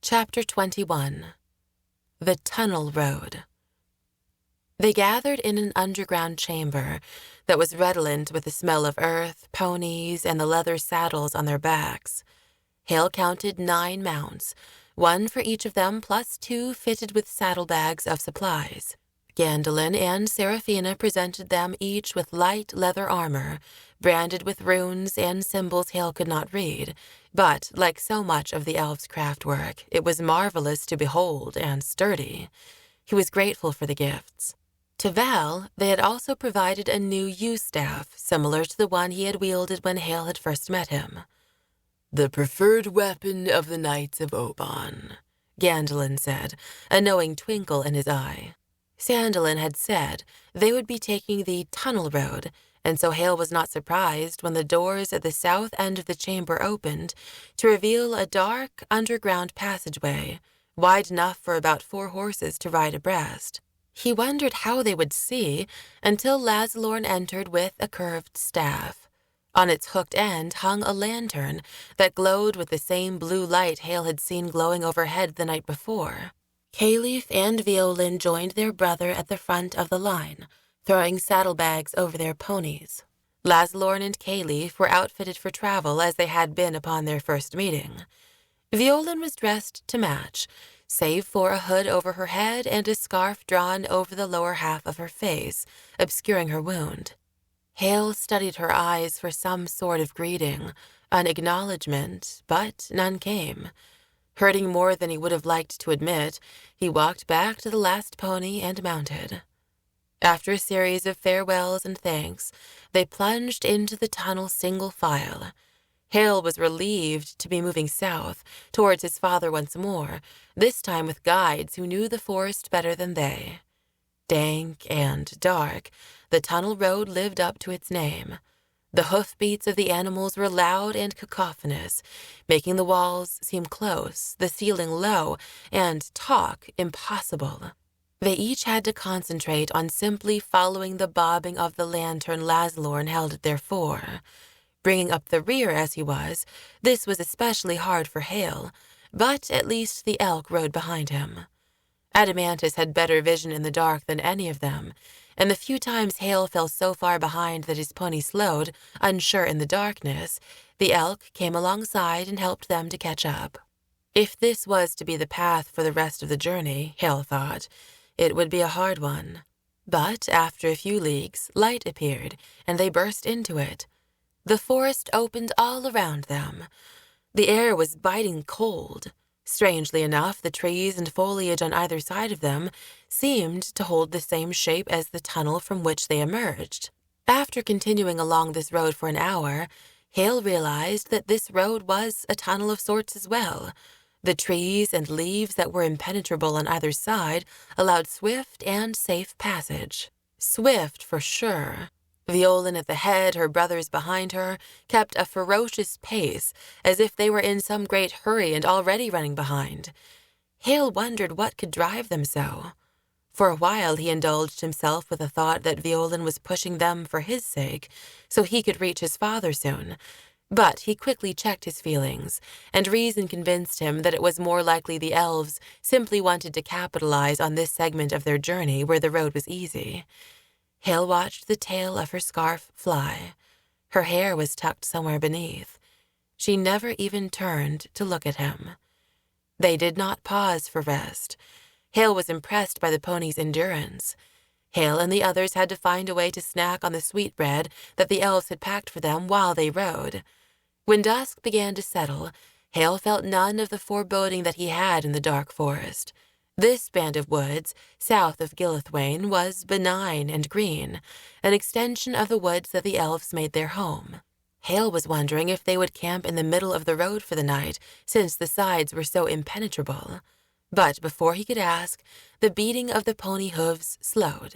Chapter 21. The Tunnel Road. They gathered in an underground chamber that was redolent with the smell of earth, ponies, and the leather saddles on their backs. Haille counted 9 mounts, 1 for each of them, plus 2 fitted with saddlebags of supplies. Gandolin and Seraphina presented them each with light leather armor, branded with runes and symbols Haille could not read, but, like so much of the elves' craftwork, it was marvelous to behold and sturdy. He was grateful for the gifts. To Val, they had also provided a new yew-staff, similar to the one he had wielded when Haille had first met him. "The preferred weapon of the Knights of Oban," Gandolin said, a knowing twinkle in his eye. Sandalin had said they would be taking the tunnel road, and so Haille was not surprised when the doors at the south end of the chamber opened to reveal a dark, underground passageway, wide enough for about 4 horses to ride abreast. He wondered how they would see until Laslorn entered with a curved staff. On its hooked end hung a lantern that glowed with the same blue light Haille had seen glowing overhead the night before. Karrith and Violin joined their brother at the front of the line, throwing saddlebags over their ponies. Laslorn and Karrith were outfitted for travel as they had been upon their first meeting. Violin was dressed to match, save for a hood over her head and a scarf drawn over the lower half of her face, obscuring her wound. Haille studied her eyes for some sort of greeting, an acknowledgement, but none came. Hurting more than he would have liked to admit, he walked back to the last pony and mounted. After a series of farewells and thanks, they plunged into the tunnel single file. Haille was relieved to be moving south, towards his father once more, this time with guides who knew the forest better than they. Dank and dark, the tunnel road lived up to its name. The hoofbeats of the animals were loud and cacophonous, making the walls seem close, the ceiling low, and talk impossible. They each had to concentrate on simply following the bobbing of the lantern Laslorn held at their fore. Bringing up the rear as he was, this was especially hard for Haille, but at least the elk rode behind him. Adamantus had better vision in the dark than any of them, and the few times Haille fell so far behind that his pony slowed, unsure in the darkness, the elk came alongside and helped them to catch up. If this was to be the path for the rest of the journey, Haille thought, it would be a hard one. But after a few leagues, light appeared, and they burst into it. The forest opened all around them. The air was biting cold. Strangely enough, the trees and foliage on either side of them seemed to hold the same shape as the tunnel from which they emerged. After continuing along this road for an hour, Haille realized that this road was a tunnel of sorts as well. The trees and leaves that were impenetrable on either side allowed swift and safe passage. Swift for sure. Violin at the head, her brothers behind her, kept a ferocious pace, as if they were in some great hurry and already running behind. Haille wondered what could drive them so. For a while he indulged himself with the thought that Violin was pushing them for his sake, so he could reach his father soon. But he quickly checked his feelings, and reason convinced him that it was more likely the elves simply wanted to capitalize on this segment of their journey where the road was easy. Haille watched the tail of her scarf fly. Her hair was tucked somewhere beneath. She never even turned to look at him. They did not pause for rest. Haille was impressed by the pony's endurance. Haille and the others had to find a way to snack on the sweetbread that the elves had packed for them while they rode. When dusk began to settle, Haille felt none of the foreboding that he had in the dark forest. This band of woods, south of Gilithwain, was benign and green, an extension of the woods that the elves made their home. Haille was wondering if they would camp in the middle of the road for the night, since the sides were so impenetrable. But before he could ask, the beating of the pony hooves slowed.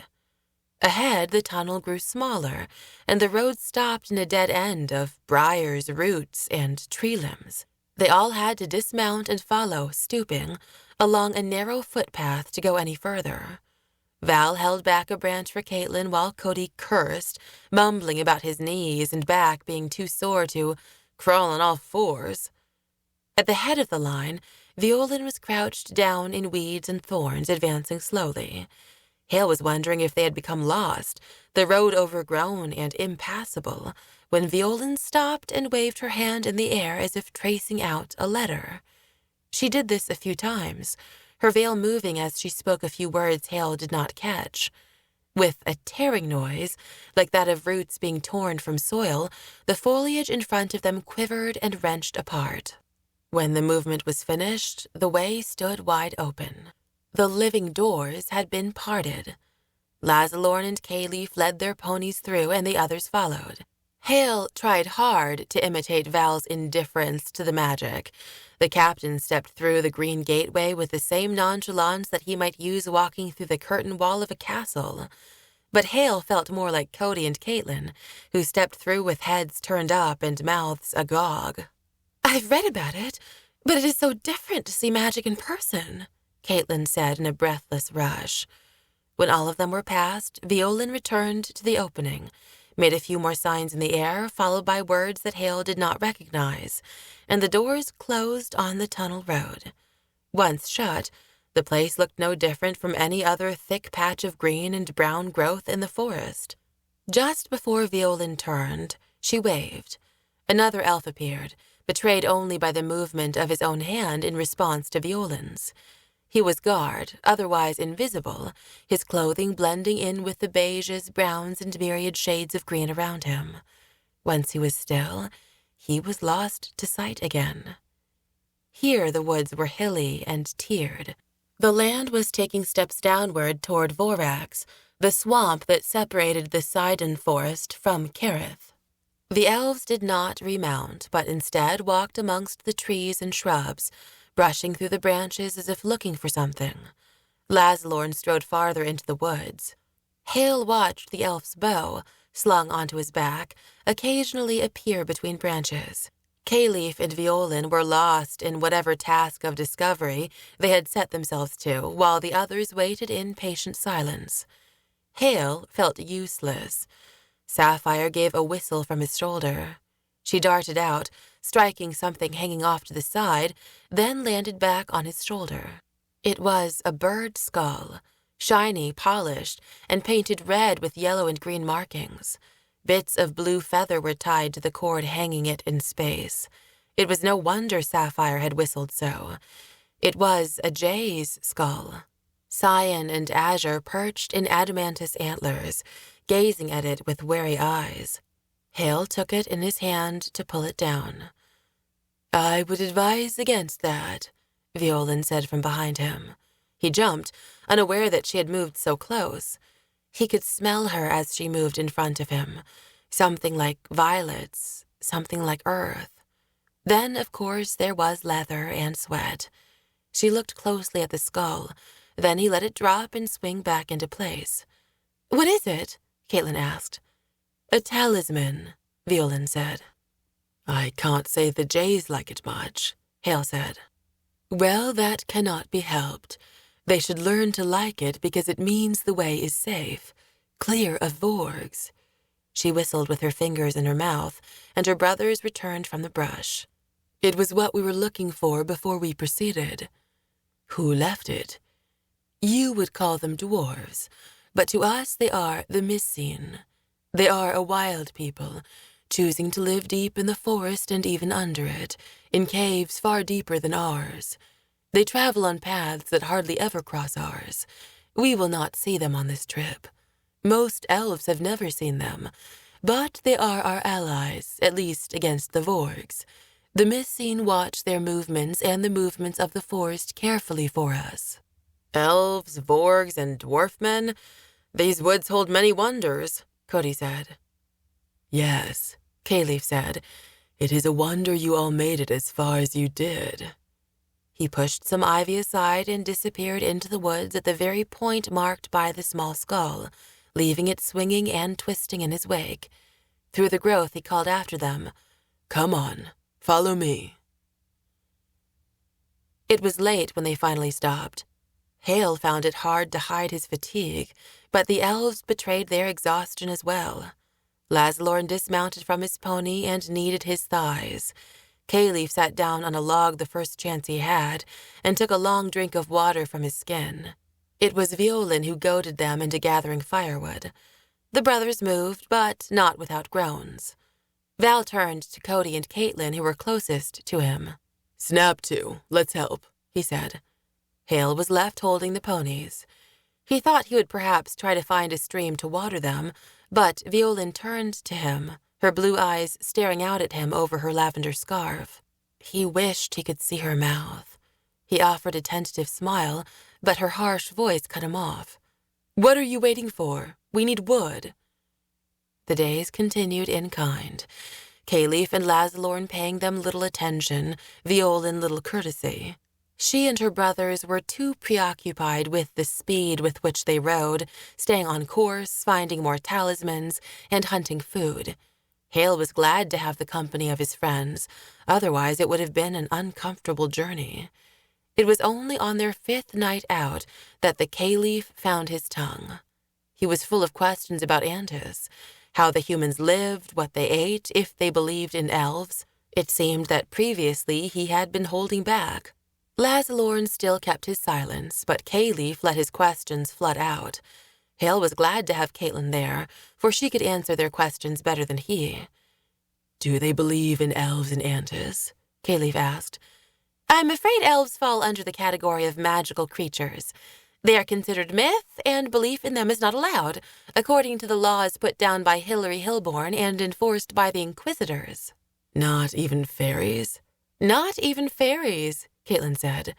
Ahead, the tunnel grew smaller, and the road stopped in a dead end of briars, roots, and tree limbs. They all had to dismount and follow, stooping, along a narrow footpath to go any further. Val held back a branch for Katlyn while Cody cursed, mumbling about his knees and back being too sore to crawl on all fours. At the head of the line, Violin was crouched down in weeds and thorns, advancing slowly. Haille was wondering if they had become lost, the road overgrown and impassable, when Violin stopped and waved her hand in the air as if tracing out a letter. She did this a few times, her veil moving as she spoke a few words Haille did not catch. With a tearing noise, like that of roots being torn from soil, the foliage in front of them quivered and wrenched apart. When the movement was finished, the way stood wide open. The living doors had been parted. Lazalorn and Katlyn led their ponies through, and the others followed. Haille tried hard to imitate Val's indifference to the magic. The captain stepped through the green gateway with the same nonchalance that he might use walking through the curtain wall of a castle. But Haille felt more like Cody and Katlyn, who stepped through with heads turned up and mouths agog. "I've read about it, but it is so different to see magic in person," Katlyn said in a breathless rush. When all of them were past, Violin returned to the opening, made a few more signs in the air, followed by words that Haille did not recognize, and the doors closed on the tunnel road. Once shut, the place looked no different from any other thick patch of green and brown growth in the forest. Just before Violin turned, she waved. Another elf appeared, betrayed only by the movement of his own hand in response to Violin's. He was garbed, otherwise invisible, his clothing blending in with the beiges, browns, and myriad shades of green around him. Once he was still, he was lost to sight again. Here the woods were hilly and tiered. The land was taking steps downward toward Vorax, the swamp that separated the Sidon forest from Karrith. The elves did not remount, but instead walked amongst the trees and shrubs, brushing through the branches as if looking for something. Lazalorn strode farther into the woods. Haille watched the elf's bow, slung onto his back, occasionally appear between branches. Katlyn and Violin were lost in whatever task of discovery they had set themselves to, while the others waited in patient silence. Haille felt useless. Sapphire gave a whistle from his shoulder. She darted out, striking something hanging off to the side, then landed back on his shoulder. It was a bird skull, shiny, polished, and painted red with yellow and green markings. Bits of blue feather were tied to the cord hanging it in space. It was no wonder Sapphire had whistled so. It was a jay's skull. Cyan and azure perched in adamantous antlers, gazing at it with wary eyes. Haille took it in his hand to pull it down. "I would advise against that," Violin said from behind him. He jumped, unaware that she had moved so close. He could smell her as she moved in front of him, something like violets, something like earth. Then, of course, there was leather and sweat. She looked closely at the skull, then he let it drop and swing back into place. "What is it?" Katlyn asked. "A talisman," Violin said. "I can't say the jays like it much," Haille said. "Well, that cannot be helped. They should learn to like it because it means the way is safe, clear of vorgs." She whistled with her fingers in her mouth, and her brothers returned from the brush. "It was what we were looking for before we proceeded." "Who left it?" "You would call them dwarves, but to us they are the missing. They are a wild people, choosing to live deep in the forest and even under it, in caves far deeper than ours. They travel on paths that hardly ever cross ours. We will not see them on this trip. Most elves have never seen them, but they are our allies, at least against the vorgs. The missing watch their movements and the movements of the forest carefully for us." "Elves, vorgs, and dwarfmen? These woods hold many wonders," Cody said. "Yes," Katlyn said. "It is a wonder you all made it as far as you did." He pushed some ivy aside and disappeared into the woods at the very point marked by the small skull, leaving it swinging and twisting in his wake. Through the growth he called after them, "Come on, follow me." It was late when they finally stopped. Haille found it hard to hide his fatigue, but the elves betrayed their exhaustion as well. Lazalorn dismounted from his pony and kneaded his thighs. Kaylif sat down on a log the first chance he had and took a long drink of water from his skin. It was Violin who goaded them into gathering firewood. The brothers moved, but not without groans. Val turned to Cody and Katlyn, who were closest to him. "Snap to, let's help," he said. Haille was left holding the ponies. He thought he would perhaps try to find a stream to water them, but Violin turned to him, her blue eyes staring out at him over her lavender scarf. He wished he could see her mouth. He offered a tentative smile, but her harsh voice cut him off. "What are you waiting for? We need wood." The days continued in kind, Kaylif and Lazalorn paying them little attention, Violin little courtesy. She and her brothers were too preoccupied with the speed with which they rode, staying on course, finding more talismans, and hunting food. Haille was glad to have the company of his friends, otherwise it would have been an uncomfortable journey. It was only on their 5th night out that the Kaylif found his tongue. He was full of questions about Antis, how the humans lived, what they ate, if they believed in elves. It seemed that previously he had been holding back. Lazalorn still kept his silence, but Kaylif let his questions flood out. Haille was glad to have Katlyn there, for she could answer their questions better than he. "Do they believe in elves and Antis?" Kaylif asked. "I'm afraid elves fall under the category of magical creatures. They are considered myth, and belief in them is not allowed, according to the laws put down by Haille Hillbourne and enforced by the Inquisitors." "Not even fairies?" "Not even fairies," Katlyn said.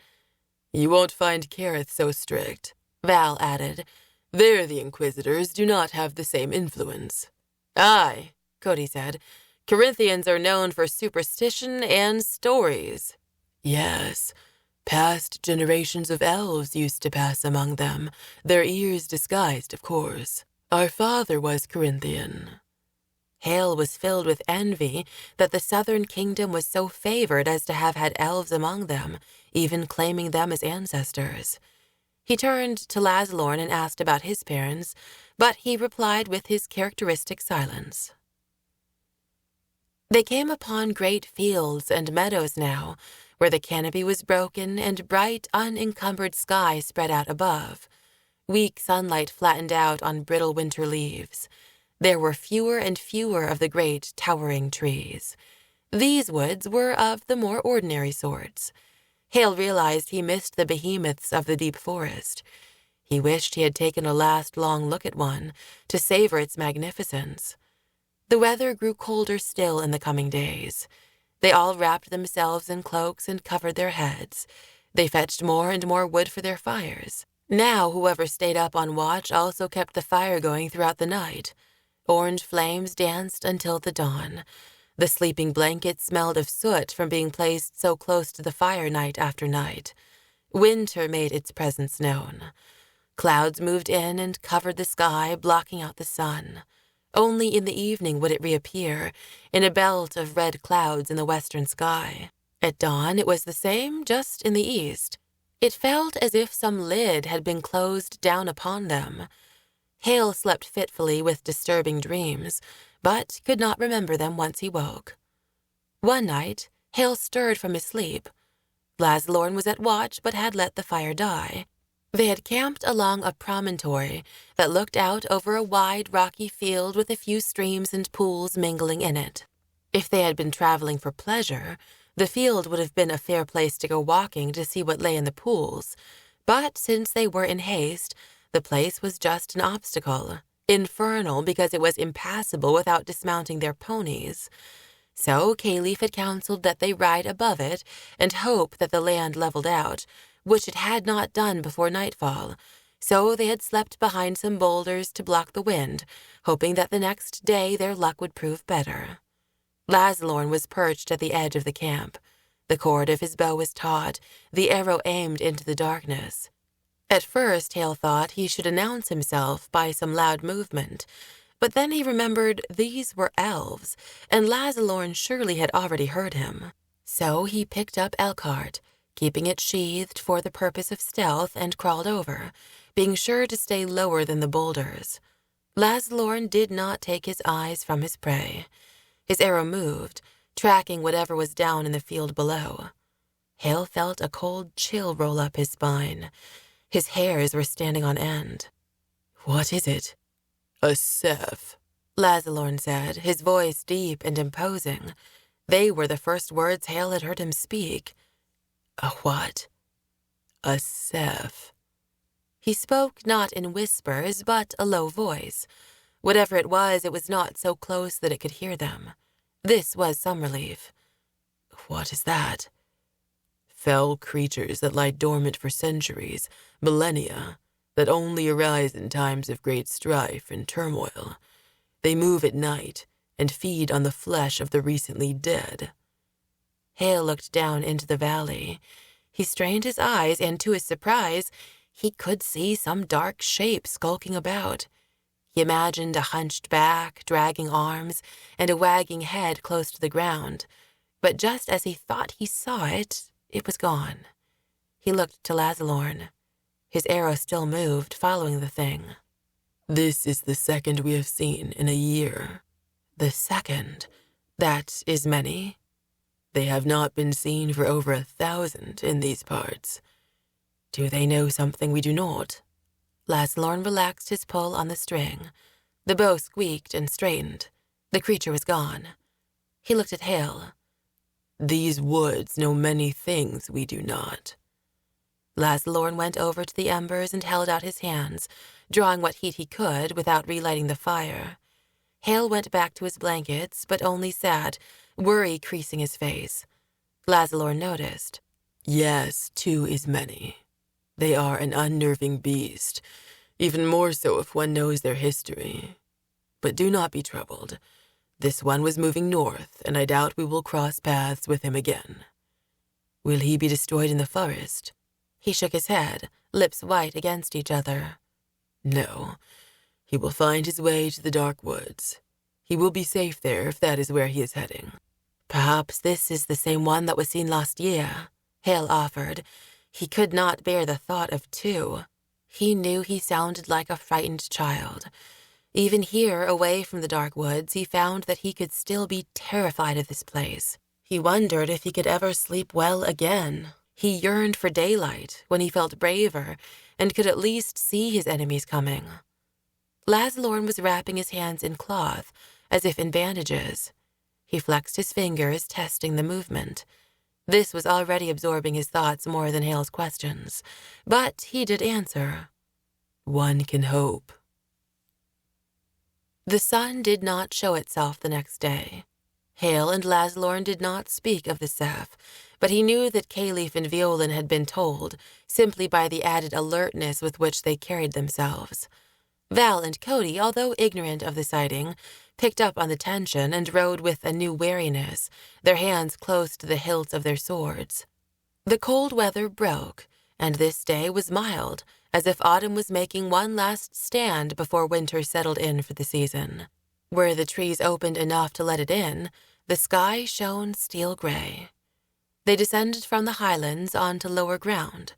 "You won't find Karrith so strict," Val added. "There the Inquisitors do not have the same influence." "Aye," Cody said. "Corinthians are known for superstition and stories." "Yes, past generations of elves used to pass among them, their ears disguised, of course. Our father was Corinthian." Haille was filled with envy that the southern kingdom was so favored as to have had elves among them, even claiming them as ancestors. He turned to Lazalorn and asked about his parents, but he replied with his characteristic silence. They came upon great fields and meadows now, where the canopy was broken and bright, unencumbered sky spread out above. Weak sunlight flattened out on brittle winter leaves. There were fewer and fewer of the great, towering trees. These woods were of the more ordinary sorts. Haille realized he missed the behemoths of the deep forest. He wished he had taken a last long look at one, to savor its magnificence. The weather grew colder still in the coming days. They all wrapped themselves in cloaks and covered their heads. They fetched more and more wood for their fires. Now whoever stayed up on watch also kept the fire going throughout the night. Orange flames danced until the dawn. The sleeping blankets smelled of soot from being placed so close to the fire night after night. Winter made its presence known. Clouds moved in and covered the sky, blocking out the sun. Only in the evening would it reappear, in a belt of red clouds in the western sky. At dawn it was the same, just in the east. It felt as if some lid had been closed down upon them. Haille slept fitfully with disturbing dreams, but could not remember them once he woke. One night, Haille stirred from his sleep. Lazalorn was at watch but had let the fire die. They had camped along a promontory that looked out over a wide, rocky field with a few streams and pools mingling in it. If they had been traveling for pleasure, the field would have been a fair place to go walking to see what lay in the pools, but since they were in haste, the place was just an obstacle, infernal because it was impassable without dismounting their ponies. So Kaylif had counseled that they ride above it and hope that the land leveled out, which it had not done before nightfall. So they had slept behind some boulders to block the wind, hoping that the next day their luck would prove better. Lazalorn was perched at the edge of the camp. The cord of his bow was taut, the arrow aimed into the darkness. At first, Haille thought he should announce himself by some loud movement, but then he remembered these were elves, and Lazalorn surely had already heard him. So he picked up Elkhart, keeping it sheathed for the purpose of stealth, and crawled over, being sure to stay lower than the boulders. Lazalorn did not take his eyes from his prey. His arrow moved, tracking whatever was down in the field below. Haille felt a cold chill roll up his spine. His hairs were standing on end. "What is it?" "A Seth," Lazalorn said, his voice deep and imposing. They were the first words Haille had heard him speak. "A what?" "A Seth." He spoke not in whispers, but a low voice. Whatever it was not so close that it could hear them. This was some relief. "What is that?" "Fell creatures that lie dormant for centuries, millennia, that only arise in times of great strife and turmoil. They move at night and feed on the flesh of the recently dead." Haille looked down into the valley. He strained his eyes, and to his surprise, he could see some dark shape skulking about. He imagined a hunched back, dragging arms, and a wagging head close to the ground. But just as he thought he saw it, it was gone. He looked to Lazalorn. His arrow still moved, following the thing. "This is the second we have seen in a year." "The second? That is many?" "They have not been seen for over 1,000 in these parts." "Do they know something we do not?" Lazalorn relaxed his pull on the string. The bow squeaked and straightened. The creature was gone. He looked at Haille. "These woods know many things we do not." Lazalorn went over to the embers and held out his hands, drawing what heat he could without relighting the fire. Haille went back to his blankets, but only sat, worry creasing his face. Lazalorn noticed. "Yes, 2 is many. They are an unnerving beast, even more so if one knows their history. But do not be troubled. This one was moving north, and I doubt we will cross paths with him again." "Will he be destroyed in the forest?" He shook his head, lips white against each other. "No. He will find his way to the dark woods. He will be safe there if that is where he is heading." "Perhaps this is the same one that was seen last year," Haille offered. He could not bear the thought of 2. He knew he sounded like a frightened child. Even here, away from the dark woods, he found that he could still be terrified of this place. He wondered if he could ever sleep well again. He yearned for daylight, when he felt braver and could at least see his enemies coming. Lazalorn was wrapping his hands in cloth, as if in bandages. He flexed his fingers, testing the movement. This was already absorbing his thoughts more than Haille's questions, but he did answer. "One can hope." The sun did not show itself the next day. Haille and Lazalorn did not speak of the Seth, but he knew that Karrith and Violin had been told, simply by the added alertness with which they carried themselves. Val and Cody, although ignorant of the sighting, picked up on the tension and rode with a new wariness, their hands close to the hilts of their swords. The cold weather broke, and this day was mild, as if autumn was making one last stand before winter settled in for the season. Where the trees opened enough to let it in, the sky shone steel gray. They descended from the highlands onto lower ground.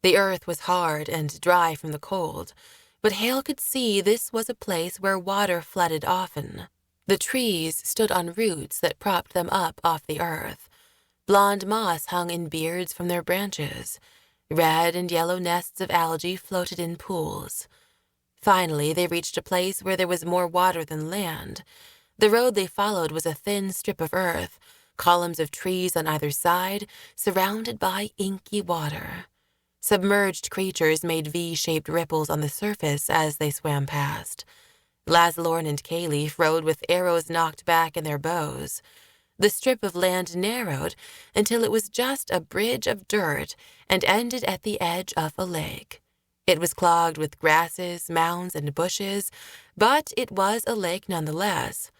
The earth was hard and dry from the cold, but Haille could see this was a place where water flooded often. The trees stood on roots that propped them up off the earth. Blonde moss hung in beards from their branches. Red and yellow nests of algae floated in pools. Finally, they reached a place where there was more water than land. The road they followed was a thin strip of earth, columns of trees on either side, surrounded by inky water. Submerged creatures made V-shaped ripples on the surface as they swam past. Lazalorn and Karrith rode with arrows knocked back in their bows. The strip of land narrowed until it was just a bridge of dirt and ended at the edge of a lake. It was clogged with grasses, mounds, and bushes, but it was a lake nonetheless.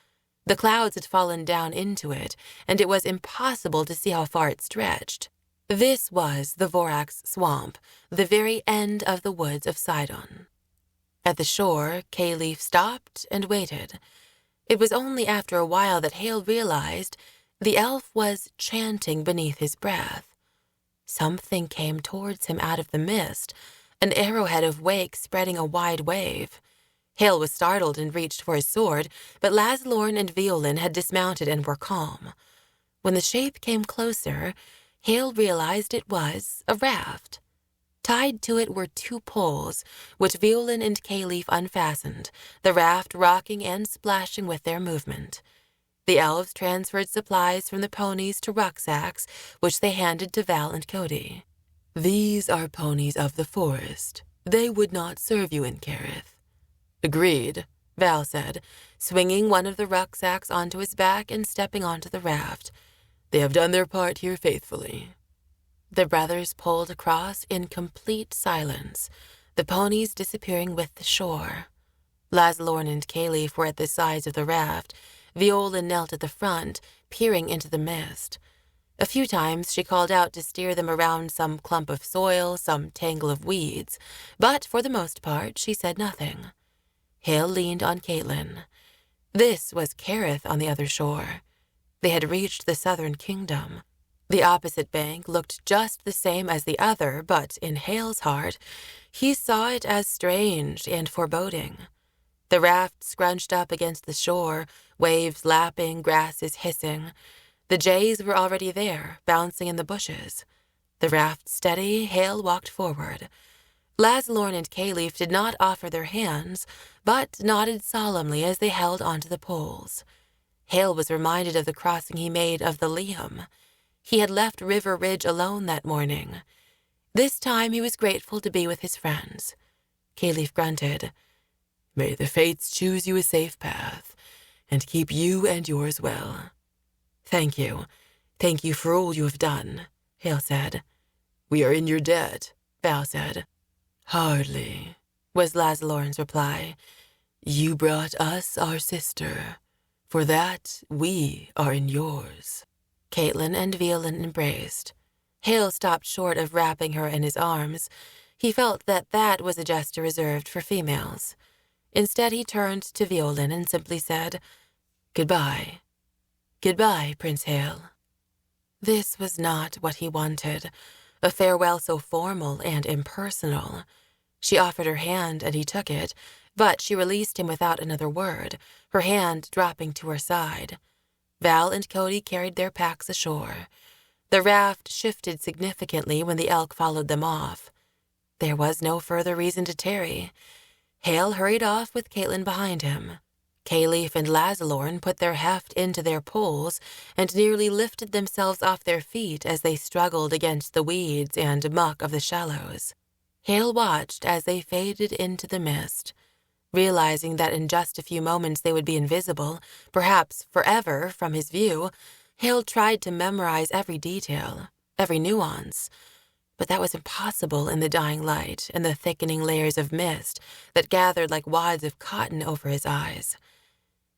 The clouds had fallen down into it, and it was impossible to see how far it stretched. This was the Vorax Swamp, the very end of the woods of Sidon. At the shore, Karrith stopped and waited. It was only after a while that Haille realized the elf was chanting beneath his breath. Something came towards him out of the mist, an arrowhead of wake spreading a wide wave. Haille was startled and reached for his sword, but Lazalorn and Violin had dismounted and were calm. When the shape came closer, Haille realized it was a raft. Tied to it were 2 poles, which Violin and Katlyn unfastened, the raft rocking and splashing with their movement. The elves transferred supplies from the ponies to rucksacks, which they handed to Val and Cody. "These are ponies of the forest. They would not serve you in Karrith." "Agreed," Val said, swinging one of the rucksacks onto his back and stepping onto the raft. "They have done their part here faithfully." The brothers pulled across in complete silence, the ponies disappearing with the shore. Laszlo and Katlyn were at the sides of the raft. Viola knelt at the front, peering into the mist. A few times she called out to steer them around some clump of soil, some tangle of weeds, but for the most part she said nothing. Haille leaned on Katlyn. This was Karrith on the other shore. They had reached the southern kingdom. The opposite bank looked just the same as the other, but in Haille's heart, he saw it as strange and foreboding. The raft scrunched up against the shore, waves lapping, grasses hissing. The jays were already there, bouncing in the bushes. The raft steady, Haille walked forward. Laszlo and Katlyn did not offer their hands, but nodded solemnly as they held onto the poles. Haille was reminded of the crossing he made of the Liam. He had left River Ridge alone that morning. This time he was grateful to be with his friends. Katlyn grunted. "May the fates choose you a safe path, and keep you and yours well." "Thank you. Thank you for all you have done," Haille said. "We are in your debt," Val said. "Hardly," was Laszlo's reply. "You brought us our sister. For that, we are in yours." Katlyn and Violin embraced. Haille stopped short of wrapping her in his arms. He felt that that was a gesture reserved for females. Instead, he turned to Violin and simply said, "Goodbye. Goodbye, Prince Haille." This was not what he wanted, a farewell so formal and impersonal. She offered her hand and he took it, but she released him without another word, her hand dropping to her side. Val and Cody carried their packs ashore. The raft shifted significantly when the elk followed them off. There was no further reason to tarry. Haille hurried off with Katlyn behind him. Katlyn and Laszlo put their heft into their poles and nearly lifted themselves off their feet as they struggled against the weeds and muck of the shallows. Haille watched as they faded into the mist. Realizing that in just a few moments they would be invisible, perhaps forever from his view, Haille tried to memorize every detail, every nuance. But that was impossible in the dying light and the thickening layers of mist that gathered like wads of cotton over his eyes.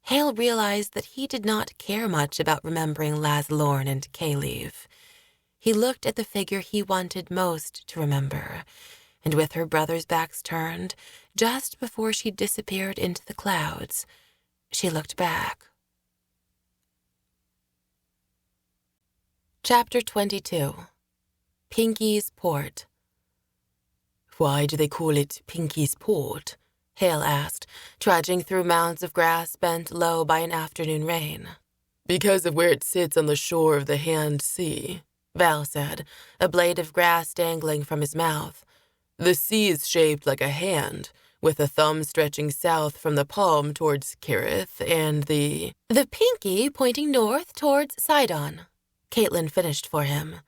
Haille realized that he did not care much about remembering Laszlo and Katlyn. He looked at the figure he wanted most to remember, and with her brothers' backs turned, just before she disappeared into the clouds, she looked back. Chapter 22. Pinky's Port. "Why do they call it Pinky's Port?" Haille asked, trudging through mounds of grass bent low by an afternoon rain. "Because of where it sits on the shore of the Hand Sea," Val said, a blade of grass dangling from his mouth. "The sea is shaped like a hand, with a thumb stretching south from the palm towards Karrith and the pinky pointing north towards Sidon," Katlyn finished for him.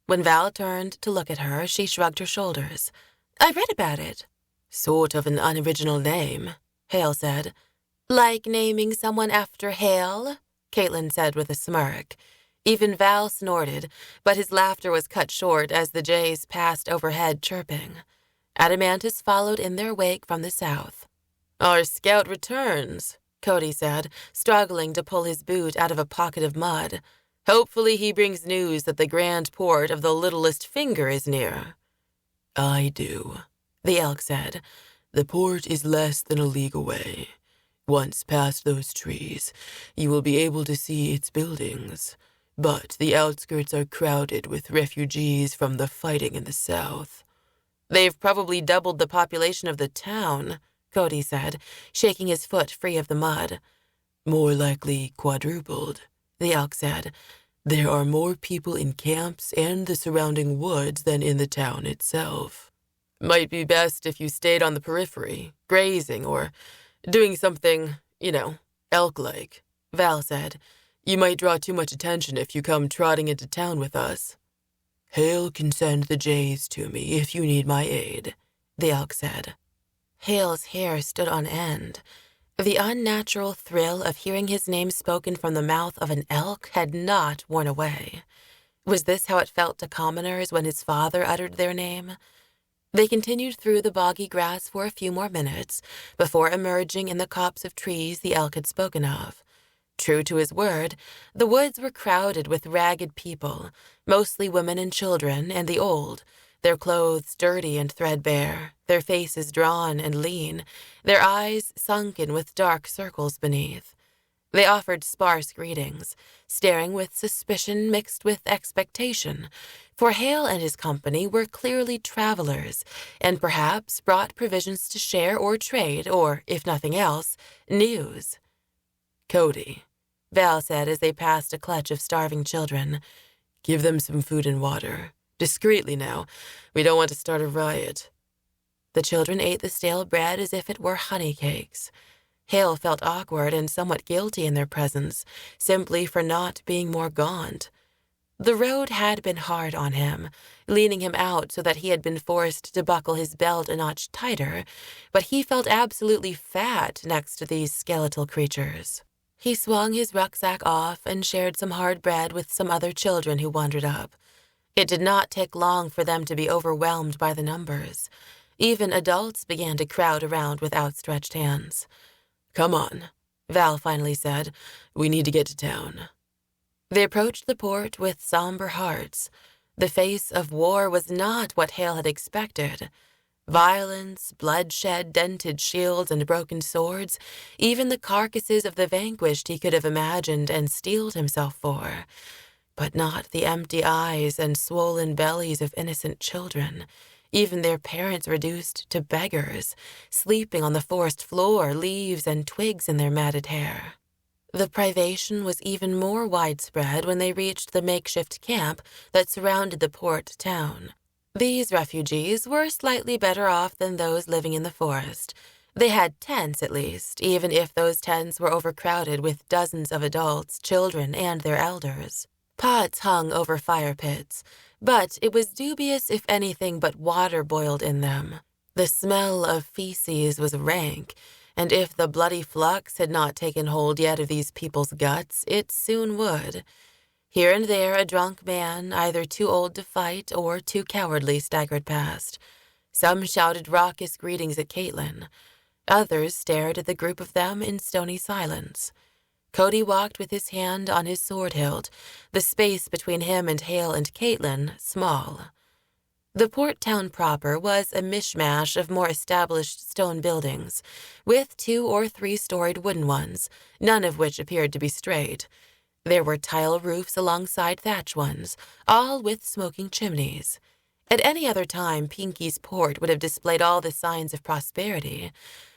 When Val turned to look at her, she shrugged her shoulders. "I read about it." "Sort of an unoriginal name," Haille said. "Like naming someone after Haille?" Katlyn said with a smirk. Even Val snorted, but his laughter was cut short as the jays passed overhead chirping. Adamantus followed in their wake from the south. "Our scout returns," Cody said, struggling to pull his boot out of a pocket of mud. "Hopefully he brings news that the grand port of the littlest finger is near." "I do," the elk said. "The port is less than a league away. Once past those trees, you will be able to see its buildings. But the outskirts are crowded with refugees from the fighting in the south." "They've probably doubled the population of the town," Cody said, shaking his foot free of the mud. "More likely quadrupled," the elk said. There are more people in camps and the surrounding woods than in the town itself. Might be best if you stayed on the periphery, grazing or doing something, elk-like, Val said. You might draw too much attention if you come trotting into town with us. Haille can send the jays to me if you need my aid, the elk said. Haille's hair stood on end. The unnatural thrill of hearing his name spoken from the mouth of an elk had not worn away. Was this how it felt to commoners when his father uttered their name? They continued through the boggy grass for a few more minutes before emerging in the copse of trees the elk had spoken of. True to his word, the woods were crowded with ragged people, mostly women and children and the old, their clothes dirty and threadbare, their faces drawn and lean, their eyes sunken with dark circles beneath. They offered sparse greetings, staring with suspicion mixed with expectation, for Haille and his company were clearly travelers, and perhaps brought provisions to share or trade, or, if nothing else, news. Cody, Val said as they passed a clutch of starving children. Give them some food and water. Discreetly now. We don't want to start a riot. The children ate the stale bread as if it were honey cakes. Haille felt awkward and somewhat guilty in their presence, simply for not being more gaunt. The road had been hard on him, leaning him out so that he had been forced to buckle his belt a notch tighter, but he felt absolutely fat next to these skeletal creatures. He swung his rucksack off and shared some hard bread with some other children who wandered up. It did not take long for them to be overwhelmed by the numbers. Even adults began to crowd around with outstretched hands. Come on, Val finally said. We need to get to town. They approached the port with somber hearts. The face of war was not what Haille had expected. Violence, bloodshed, dented shields, and broken swords, even the carcasses of the vanquished he could have imagined and steeled himself for. But not the empty eyes and swollen bellies of innocent children, even their parents reduced to beggars, sleeping on the forest floor, leaves and twigs in their matted hair. The privation was even more widespread when they reached the makeshift camp that surrounded the port town. These refugees were slightly better off than those living in the forest. They had tents, at least, even if those tents were overcrowded with dozens of adults, children, and their elders. Pots hung over fire pits, but it was dubious if anything but water boiled in them. The smell of feces was rank, and if the bloody flux had not taken hold yet of these people's guts, it soon would. Here and there a drunk man, either too old to fight or too cowardly, staggered past. Some shouted raucous greetings at Katlyn. Others stared at the group of them in stony silence. Cody walked with his hand on his sword hilt, the space between him and Haille and Katlyn small. The port town proper was a mishmash of more established stone buildings, with 2- or 3-storied wooden ones, none of which appeared to be straight. There were tile roofs alongside thatch ones, all with smoking chimneys. At any other time, Pinky's port would have displayed all the signs of prosperity.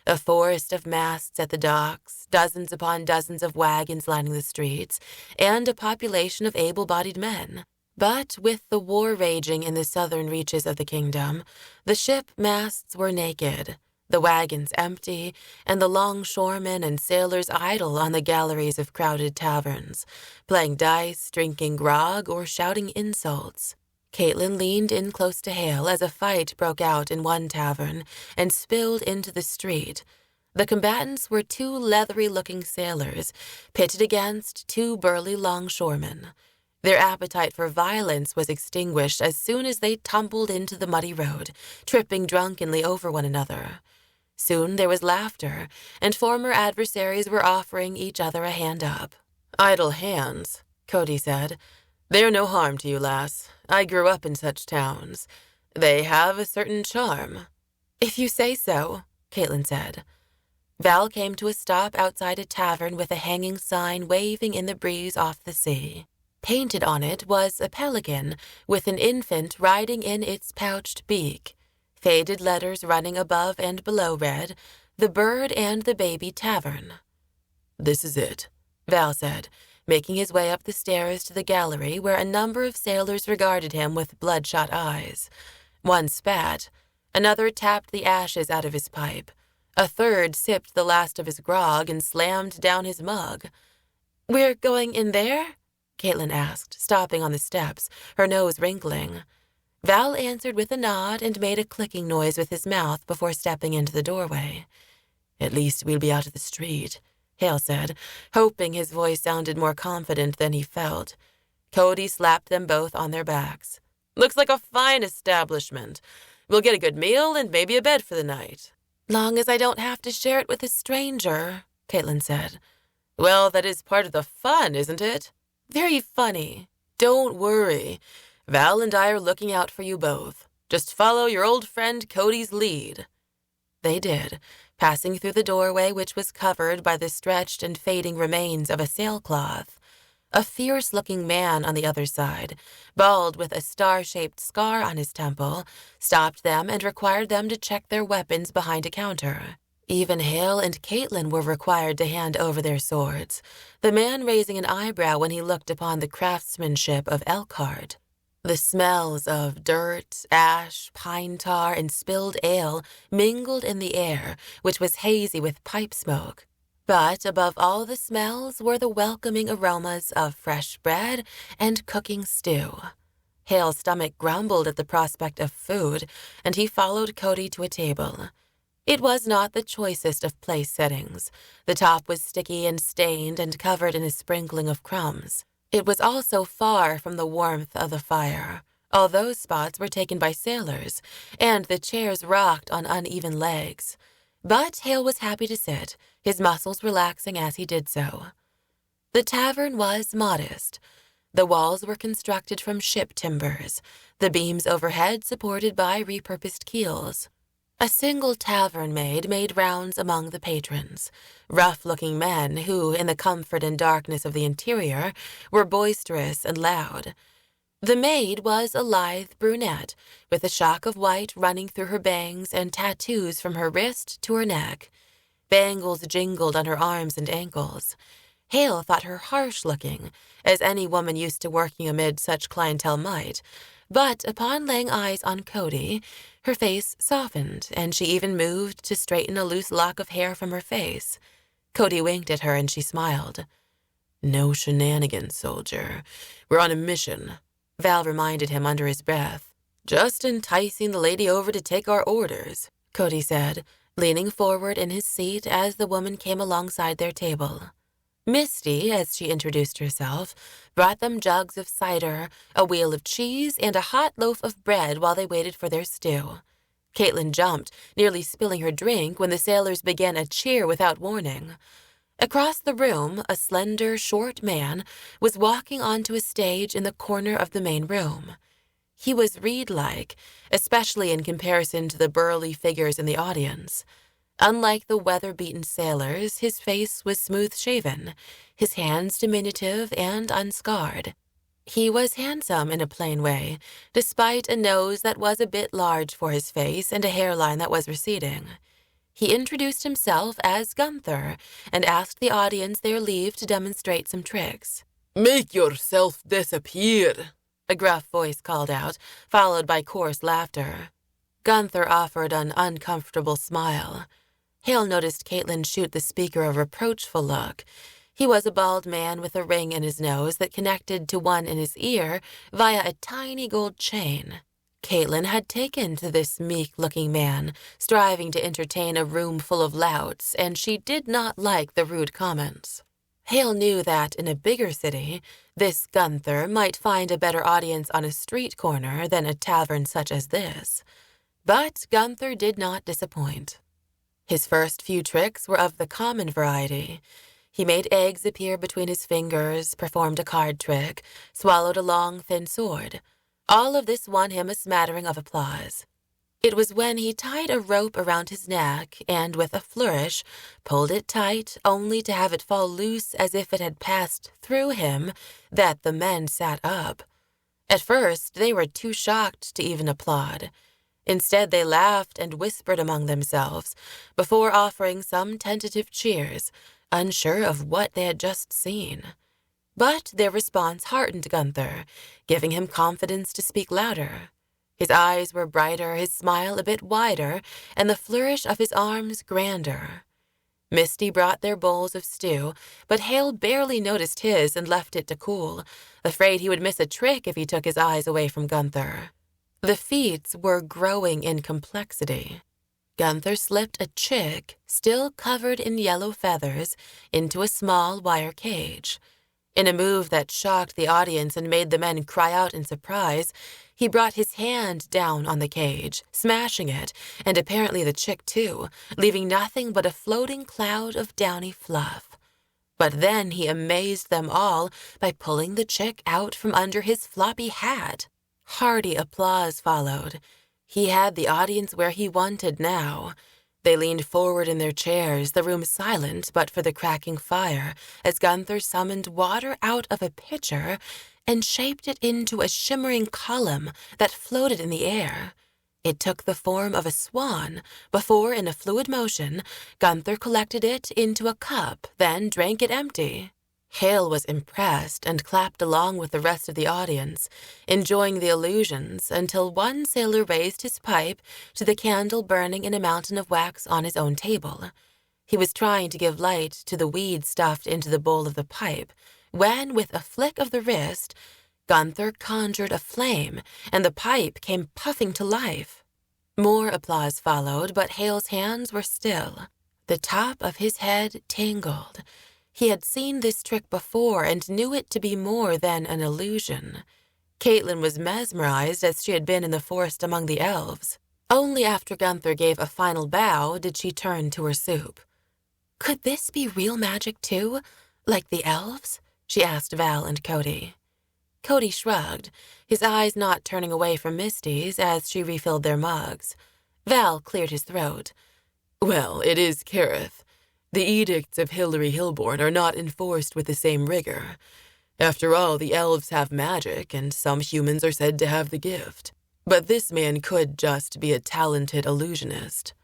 A forest of masts at the docks, dozens upon dozens of wagons lining the streets, and a population of able-bodied men. But with the war raging in the southern reaches of the kingdom, the ship masts were naked, the wagons empty, and the longshoremen and sailors idle on the galleries of crowded taverns, playing dice, drinking grog, or shouting insults. Katlyn leaned in close to Haille as a fight broke out in one tavern and spilled into the street. The combatants were 2 leathery-looking sailors, pitted against 2 burly longshoremen. Their appetite for violence was extinguished as soon as they tumbled into the muddy road, tripping drunkenly over one another. Soon there was laughter, and former adversaries were offering each other a hand up. Idle hands, Cody said. They're no harm to you, lass. I grew up in such towns. They have a certain charm. If you say so, Katlyn said. Val came to a stop outside a tavern with a hanging sign waving in the breeze off the sea. Painted on it was a pelican with an infant riding in its pouched beak. Faded letters running above and below read, "The Bird and the Baby Tavern." This is it, Val said, making his way up the stairs to the gallery where a number of sailors regarded him with bloodshot eyes. One spat, another tapped the ashes out of his pipe, a third sipped the last of his grog and slammed down his mug. "We're going in there?" Katlyn asked, stopping on the steps, her nose wrinkling. Val answered with a nod and made a clicking noise with his mouth before stepping into the doorway. "At least we'll be out of the street," Haille said, hoping his voice sounded more confident than he felt. Cody slapped them both on their backs. "Looks like a fine establishment. We'll get a good meal and maybe a bed for the night." "Long as I don't have to share it with a stranger," Katlyn said. "Well, that is part of the fun, isn't it?" "Very funny." "Don't worry. Val and I are looking out for you both. Just follow your old friend Cody's lead." They did, passing through the doorway which was covered by the stretched and fading remains of a sailcloth. A fierce-looking man on the other side, bald with a star-shaped scar on his temple, stopped them and required them to check their weapons behind a counter. Even Haille and Katlyn were required to hand over their swords, the man raising an eyebrow when he looked upon the craftsmanship of Elkhart. The smells of dirt, ash, pine tar, and spilled ale mingled in the air, which was hazy with pipe smoke. But above all the smells were the welcoming aromas of fresh bread and cooking stew. Haille's stomach grumbled at the prospect of food, and he followed Cody to a table. It was not the choicest of place settings. The top was sticky and stained and covered in a sprinkling of crumbs. It was also far from the warmth of the fire. All those spots were taken by sailors, and the chairs rocked on uneven legs. But Haille was happy to sit, his muscles relaxing as he did so. The tavern was modest. The walls were constructed from ship timbers, the beams overhead supported by repurposed keels. A single tavern maid made rounds among the patrons, rough-looking men who, in the comfort and darkness of the interior, were boisterous and loud. The maid was a lithe brunette, with a shock of white running through her bangs and tattoos from her wrist to her neck. Bangles jingled on her arms and ankles. Haille thought her harsh-looking, as any woman used to working amid such clientele might, but upon laying eyes on Cody, her face softened, and she even moved to straighten a loose lock of hair from her face. Cody winked at her, and she smiled. "No shenanigans, soldier. We're on a mission," Val reminded him under his breath. "Just enticing the lady over to take our orders," Cody said, leaning forward in his seat as the woman came alongside their table. Misty, as she introduced herself, brought them jugs of cider, a wheel of cheese, and a hot loaf of bread while they waited for their stew. Katlyn jumped, nearly spilling her drink when the sailors began a cheer without warning. Across the room, a slender, short man was walking onto a stage in the corner of the main room. He was reed-like, especially in comparison to the burly figures in the audience. Unlike the weather-beaten sailors, his face was smooth-shaven, his hands diminutive and unscarred. He was handsome in a plain way, despite a nose that was a bit large for his face and a hairline that was receding. He introduced himself as Gunther and asked the audience their leave to demonstrate some tricks. "Make yourself disappear," a gruff voice called out, followed by coarse laughter. Gunther offered an uncomfortable smile. Haille noticed Katlyn shoot the speaker a reproachful look. He was a bald man with a ring in his nose that connected to one in his ear via a tiny gold chain. Katlyn had taken to this meek-looking man, striving to entertain a room full of louts, and she did not like the rude comments. Haille knew that in a bigger city, this Gunther might find a better audience on a street corner than a tavern such as this. But Gunther did not disappoint. His first few tricks were of the common variety. He made eggs appear between his fingers, performed a card trick, swallowed a long, thin sword. All of this won him a smattering of applause. It was when he tied a rope around his neck and, with a flourish, pulled it tight only to have it fall loose as if it had passed through him, that the men sat up. At first, they were too shocked to even applaud. Instead, they laughed and whispered among themselves, before offering some tentative cheers, unsure of what they had just seen. But their response heartened Gunther, giving him confidence to speak louder. His eyes were brighter, his smile a bit wider, and the flourish of his arms grander. Misty brought their bowls of stew, but Haille barely noticed his and left it to cool, afraid he would miss a trick if he took his eyes away from Gunther. The feats were growing in complexity. Gunther slipped a chick, still covered in yellow feathers, into a small wire cage. In a move that shocked the audience and made the men cry out in surprise, he brought his hand down on the cage, smashing it, and apparently the chick too, leaving nothing but a floating cloud of downy fluff. But then he amazed them all by pulling the chick out from under his floppy hat. Hearty applause followed. He had the audience where he wanted now. They leaned forward in their chairs, the room silent but for the cracking fire, as Gunther summoned water out of a pitcher and shaped it into a shimmering column that floated in the air. It took the form of a swan, before, in a fluid motion, Gunther collected it into a cup, then drank it empty. Haille was impressed and clapped along with the rest of the audience, enjoying the illusions until one sailor raised his pipe to the candle burning in a mountain of wax on his own table. He was trying to give light to the weed stuffed into the bowl of the pipe, when, with a flick of the wrist, Gunther conjured a flame, and the pipe came puffing to life. More applause followed, but Haille's hands were still. The top of his head tingled. He had seen this trick before and knew it to be more than an illusion. Katlyn was mesmerized as she had been in the forest among the elves. Only after Gunther gave a final bow did she turn to her soup. "Could this be real magic too, like the elves?" she asked Val and Cody. Cody shrugged, his eyes not turning away from Misty's as she refilled their mugs. Val cleared his throat. "Well, it is Karrith. The edicts of Haille Hillbourne are not enforced with the same rigor. After all, the elves have magic, and some humans are said to have the gift. But this man could just be a talented illusionist."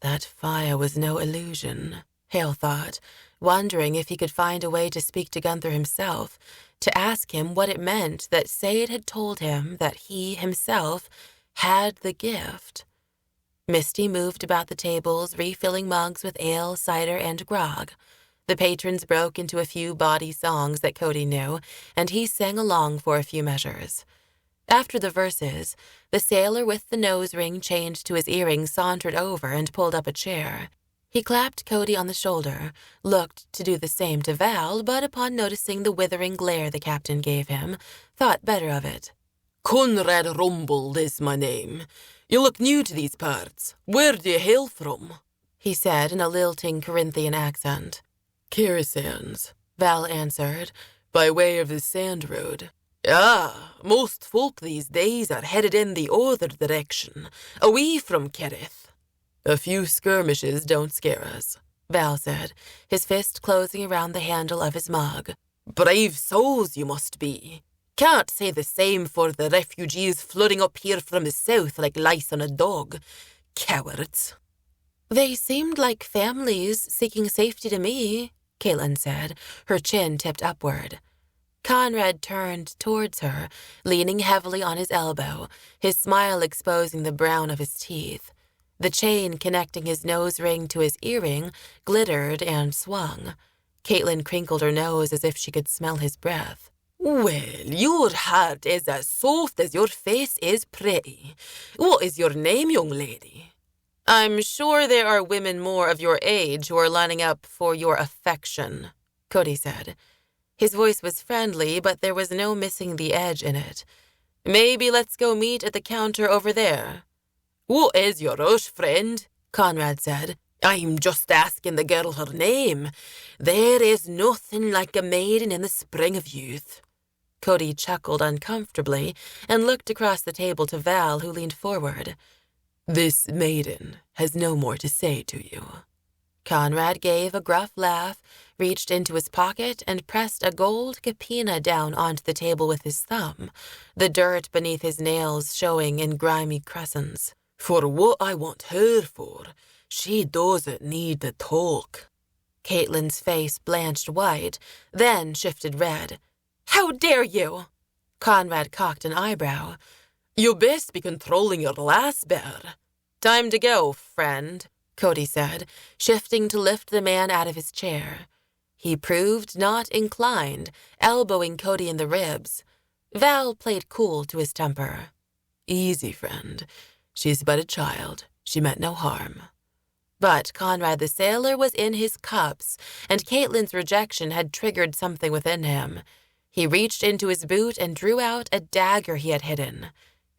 That fire was no illusion, Haille thought, wondering if he could find a way to speak to Gunther himself, to ask him what it meant that Sayid had told him that he himself had the gift. Misty moved about the tables, refilling mugs with ale, cider, and grog. The patrons broke into a few bawdy songs that Cody knew, and he sang along for a few measures. After the verses, the sailor with the nose ring chained to his earring sauntered over and pulled up a chair. He clapped Cody on the shoulder, looked to do the same to Val, but upon noticing the withering glare the captain gave him, thought better of it. "Conrad Rumbold is my name. You look new to these parts. Where do you hail from?" he said in a lilting Corinthian accent. "Karrith, Val answered. by way of the Sand Road." "Ah, most folk these days are headed in the other direction, away from Karrith." "A few skirmishes don't scare us," Val said, his fist closing around the handle of his mug. "Brave souls you must be. Can't say the same for the refugees flooding up here from the south like lice on a dog. Cowards." "They seemed like families seeking safety to me," Katlyn said, her chin tipped upward. Conrad turned towards her, leaning heavily on his elbow, his smile exposing the brown of his teeth. The chain connecting his nose ring to his earring glittered and swung. Katlyn crinkled her nose as if she could smell his breath. "Well, your heart is as soft as your face is pretty. What is your name, young lady?" "I'm sure there are women more of your age who are lining up for your affection," Cody said. His voice was friendly, but there was no missing the edge in it. "Maybe let's go meet at the counter over there." "What is your rush, friend?" Conrad said. "I'm just asking the girl her name. There is nothing like a maiden in the spring of youth." Cody chuckled uncomfortably and looked across the table to Val, who leaned forward. "This maiden has no more to say to you." Conrad gave a gruff laugh, reached into his pocket, and pressed a gold capina down onto the table with his thumb, the dirt beneath his nails showing in grimy crescents. "For what I want her for, she doesn't need to talk." Katlyn's face blanched white, then shifted red. "How dare you?" Conrad cocked an eyebrow. "You best be controlling your lasbear." "Time to go, friend," Cody said, shifting to lift the man out of his chair. He proved not inclined, elbowing Cody in the ribs. Val played cool to his temper. "Easy, friend. She's but a child. She meant no harm." But Conrad the sailor was in his cups, and Katlyn's rejection had triggered something within him. He reached into his boot and drew out a dagger he had hidden.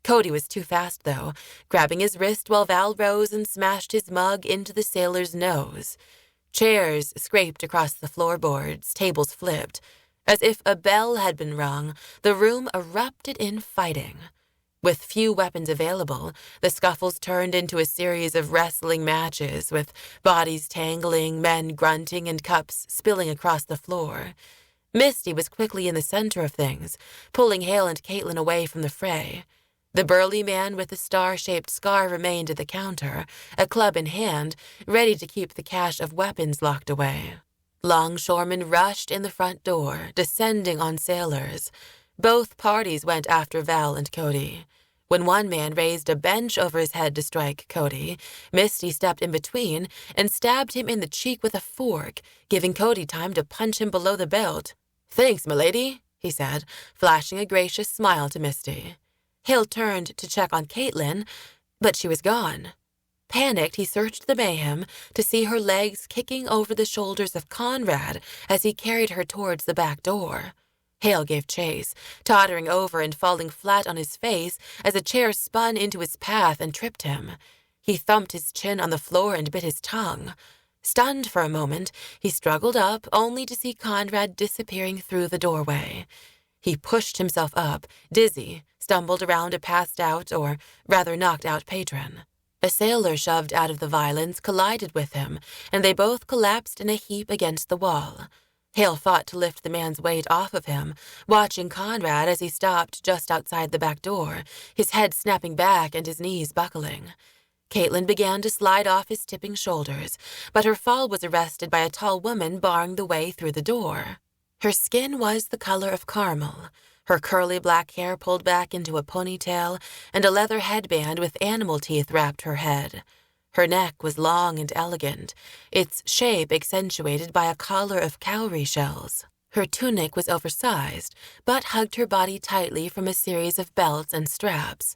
Cody was too fast, though, grabbing his wrist while Val rose and smashed his mug into the sailor's nose. Chairs scraped across the floorboards, tables flipped. As if a bell had been rung, the room erupted in fighting. With few weapons available, the scuffles turned into a series of wrestling matches, with bodies tangling, men grunting, and cups spilling across the floor. Misty was quickly in the center of things, pulling Haille and Katlyn away from the fray. The burly man with the star-shaped scar remained at the counter, a club in hand, ready to keep the cache of weapons locked away. Longshoremen rushed in the front door, descending on sailors. Both parties went after Val and Cody. When one man raised a bench over his head to strike Cody, Misty stepped in between and stabbed him in the cheek with a fork, giving Cody time to punch him below the belt. "Thanks, milady," he said, flashing a gracious smile to Misty. Haille turned to check on Katlyn, but she was gone. Panicked, he searched the mayhem to see her legs kicking over the shoulders of Conrad as he carried her towards the back door. Haille gave chase, tottering over and falling flat on his face as a chair spun into his path and tripped him. He thumped his chin on the floor and bit his tongue. Stunned for a moment, he struggled up, only to see Conrad disappearing through the doorway. He pushed himself up, dizzy, stumbled around a passed-out, or rather knocked-out patron. A sailor shoved out of the violence collided with him, and they both collapsed in a heap against the wall. Haille fought to lift the man's weight off of him, watching Conrad as he stopped just outside the back door, his head snapping back and his knees buckling. Katlyn began to slide off his tipping shoulders, but her fall was arrested by a tall woman barring the way through the door. Her skin was the color of caramel, her curly black hair pulled back into a ponytail, and a leather headband with animal teeth wrapped her head. Her neck was long and elegant, its shape accentuated by a collar of cowrie shells. Her tunic was oversized, but hugged her body tightly from a series of belts and straps.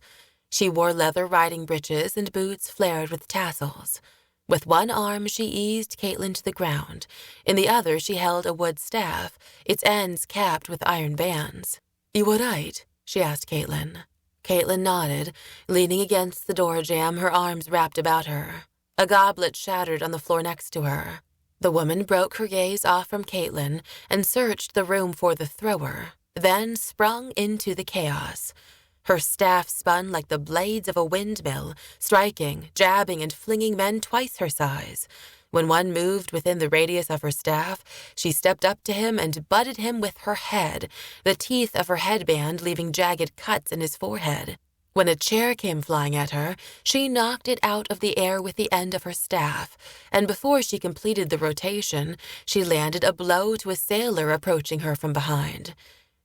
She wore leather riding breeches and boots flared with tassels. With one arm, she eased Katlyn to the ground. In the other, she held a wood staff, its ends capped with iron bands. "You all right?" she asked Katlyn. Katlyn nodded, leaning against the door jamb, her arms wrapped about her. A goblet shattered on the floor next to her. The woman broke her gaze off from Katlyn and searched the room for the thrower, then sprung into the chaos. Her staff spun like the blades of a windmill, striking, jabbing, and flinging men twice her size. When one moved within the radius of her staff, she stepped up to him and butted him with her head, the teeth of her headband leaving jagged cuts in his forehead. When a chair came flying at her, she knocked it out of the air with the end of her staff, and before she completed the rotation, she landed a blow to a sailor approaching her from behind.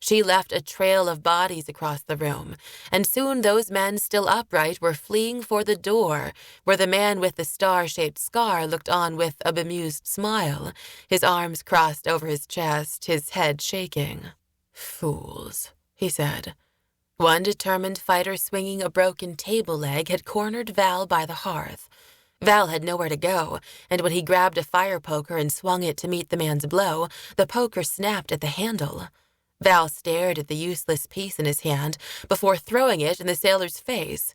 She left a trail of bodies across the room, and soon those men still upright were fleeing for the door, where the man with the star-shaped scar looked on with a bemused smile, his arms crossed over his chest, his head shaking. "Fools," he said. One determined fighter swinging a broken table leg had cornered Val by the hearth. Val had nowhere to go, and when he grabbed a fire poker and swung it to meet the man's blow, the poker snapped at the handle. Val stared at the useless piece in his hand before throwing it in the sailor's face.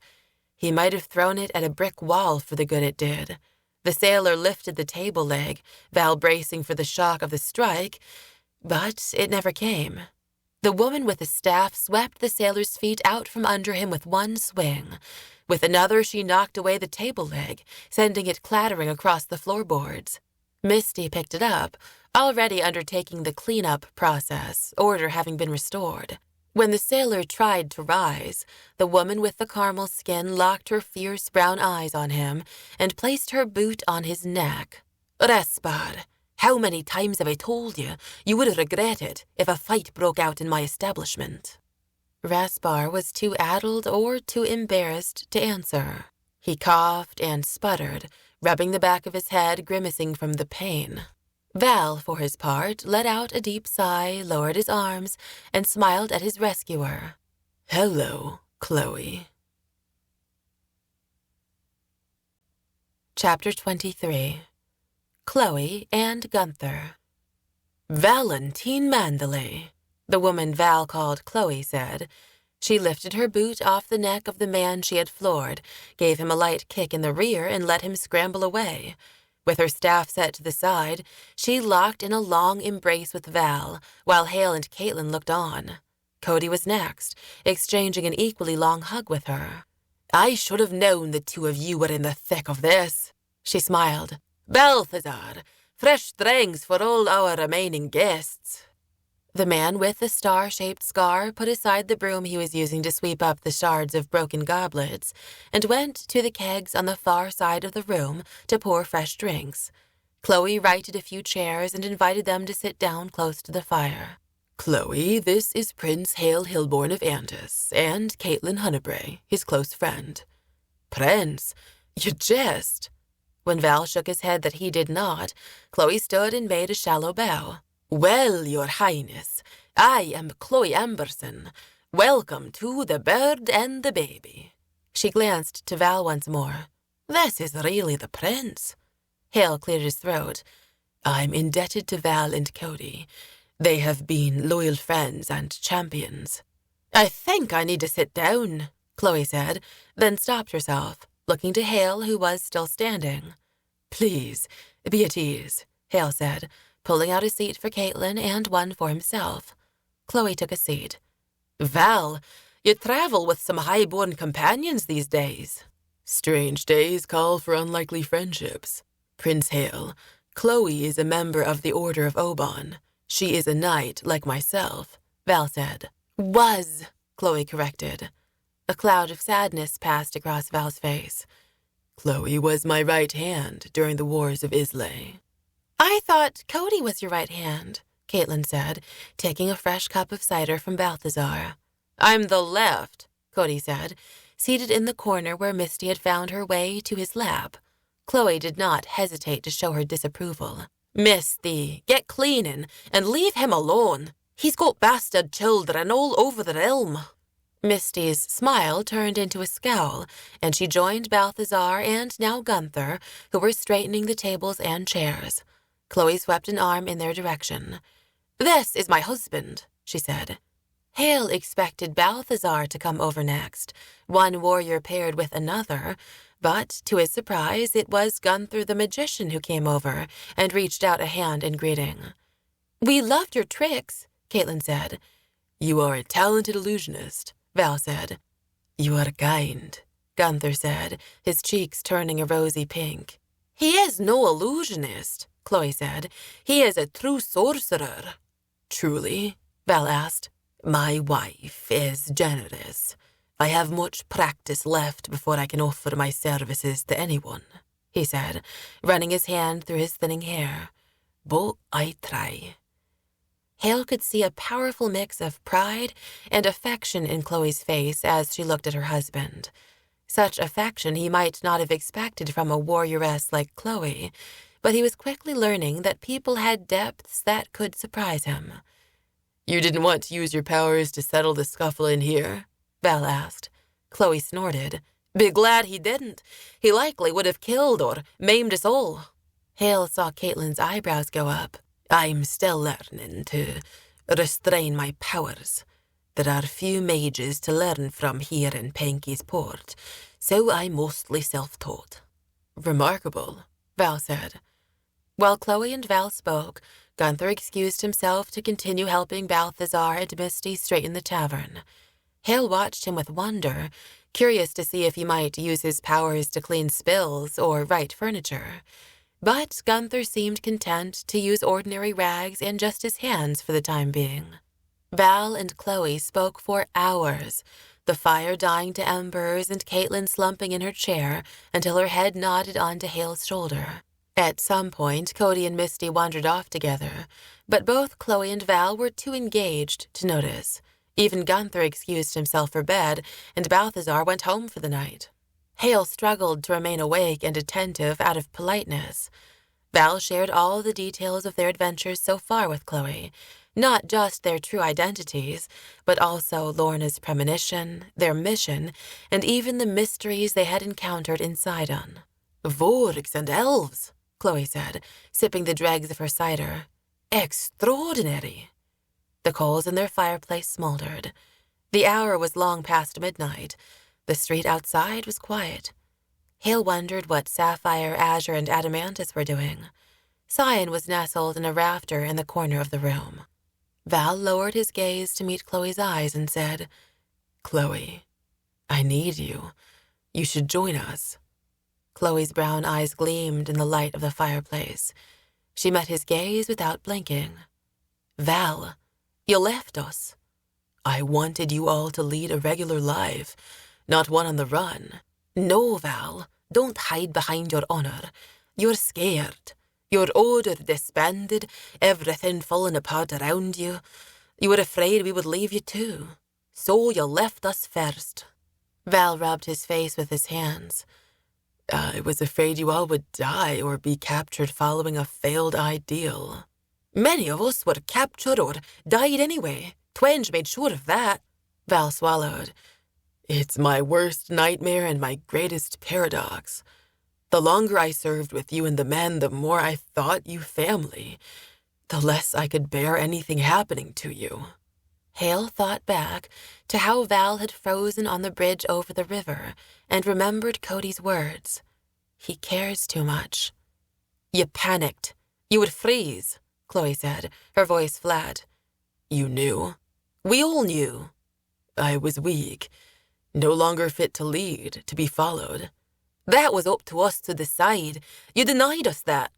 He might have thrown it at a brick wall for the good it did. The sailor lifted the table leg, Val bracing for the shock of the strike, but it never came. The woman with the staff swept the sailor's feet out from under him with one swing. With another, she knocked away the table leg, sending it clattering across the floorboards. Misty picked it up, already undertaking the cleanup process, order having been restored. When the sailor tried to rise, the woman with the caramel skin locked her fierce brown eyes on him and placed her boot on his neck. "Respad," How many times have I told you you would regret it if a fight broke out in my establishment? Raspar was too addled or too embarrassed to answer. He coughed and sputtered, rubbing the back of his head, grimacing from the pain. Val, for his part, let out a deep sigh, lowered his arms, and smiled at his rescuer. Hello, Chloe. Chapter 23. Chloe and Gunther. Valentine Mandalay, the woman Val called Chloe said. She lifted her boot off the neck of the man she had floored, gave him a light kick in the rear, and let him scramble away. With her staff set to the side, she locked in a long embrace with Val, while Haille and Katlyn looked on. Cody was next, exchanging an equally long hug with her. I should have known the two of you were in the thick of this, she smiled. Balthazar, fresh drinks for all our remaining guests. The man with the star-shaped scar put aside the broom he was using to sweep up the shards of broken goblets and went to the kegs on the far side of the room to pour fresh drinks. Chloe righted a few chairs and invited them to sit down close to the fire. Chloe, this is Prince Haille Hillbourne of Andis, and Katlyn Hunnebray, his close friend. Prince, you jest. When Val shook his head that he did not, Chloe stood and made a shallow bow. Well, your highness, I am Chloe Amberson. Welcome to the bird and the baby. She glanced to Val once more. This is really the prince. Haille cleared his throat. I'm indebted to Val and Cody. They have been loyal friends and champions. I think I need to sit down, Chloe said, then stopped herself, looking to Haille, who was still standing. Please, be at ease, Haille said, pulling out a seat for Katlyn and one for himself. Chloe took a seat. Val, you travel with some high-born companions these days. Strange days call for unlikely friendships. Prince Haille, Chloe is a member of the Order of Oban. She is a knight like myself, Val said. Was, Chloe corrected. A cloud of sadness passed across Val's face. Chloe was my right hand during the Wars of Islay. I thought Cody was your right hand, Katlyn said, taking a fresh cup of cider from Balthazar. I'm the left, Cody said, seated in the corner where Misty had found her way to his lap. Chloe did not hesitate to show her disapproval. Misty, get cleaning and leave him alone. He's got bastard children all over the realm. Misty's smile turned into a scowl, and she joined Balthazar and now Gunther, who were straightening the tables and chairs. Chloe swept an arm in their direction. This is my husband, she said. Haille expected Balthazar to come over next, one warrior paired with another, but to his surprise it was Gunther the magician who came over and reached out a hand in greeting. We loved your tricks, Katlyn said. You are a talented illusionist, Val said. You are kind, Gunther said, his cheeks turning a rosy pink. He is no illusionist, Chloe said. He is a true sorcerer. Truly? Val asked. My wife is generous. I have much practice left before I can offer my services to anyone, he said, running his hand through his thinning hair. But I try. Haille could see a powerful mix of pride and affection in Chloe's face as she looked at her husband. Such affection he might not have expected from a warrioress like Chloe, but he was quickly learning that people had depths that could surprise him. You didn't want to use your powers to settle the scuffle in here? Val asked. Chloe snorted. Be glad he didn't. He likely would have killed or maimed us all. Haille saw Katlyn's eyebrows go up. I'm still learning to restrain my powers. There are few mages to learn from here in Panky's Port, so I'm mostly self-taught. Remarkable, Val said. While Chloe and Val spoke, Gunther excused himself to continue helping Balthazar and Misty straighten the tavern. Haille watched him with wonder, curious to see if he might use his powers to clean spills or right furniture. But Gunther seemed content to use ordinary rags and just his hands for the time being. Val and Chloe spoke for hours, the fire dying to embers and Katlyn slumping in her chair until her head nodded onto Haille's shoulder. At some point, Cody and Misty wandered off together, but both Chloe and Val were too engaged to notice. Even Gunther excused himself for bed, and Balthazar went home for the night. Haille struggled to remain awake and attentive out of politeness. Val shared all the details of their adventures so far with Chloe, not just their true identities, but also Lorna's premonition, their mission, and even the mysteries they had encountered in Sidon. "Vorks and elves," Chloe said, sipping the dregs of her cider. "Extraordinary." The coals in their fireplace smoldered. The hour was long past midnight. The street outside was quiet. Haille wondered what Sapphire, Azure, and Adamantus were doing. Sion was nestled in a rafter in the corner of the room. Val lowered his gaze to meet Chloe's eyes and said, "Chloe, I need you. You should join us." Chloe's brown eyes gleamed in the light of the fireplace. She met his gaze without blinking. "Val, you left us." "I wanted you all to lead a regular life, not one on the run." "No, Val, don't hide behind your honor. You're scared. Your order disbanded, everything falling apart around you. You were afraid we would leave you too. So you left us first." Val rubbed his face with his hands. "I was afraid you all would die or be captured following a failed ideal." "Many of us were captured or died anyway. Twenge made sure of that." Val swallowed. "It's my worst nightmare and my greatest paradox. The longer I served with you and the men, the more I thought you family. The less I could bear anything happening to you." Haille thought back to how Val had frozen on the bridge over the river and remembered Cody's words. He cares too much. "You panicked. You would freeze," Chloe said, her voice flat. "You knew?" "We all knew." "I was weak, no longer fit to lead, to be followed." "That was up to us to decide. You denied us that."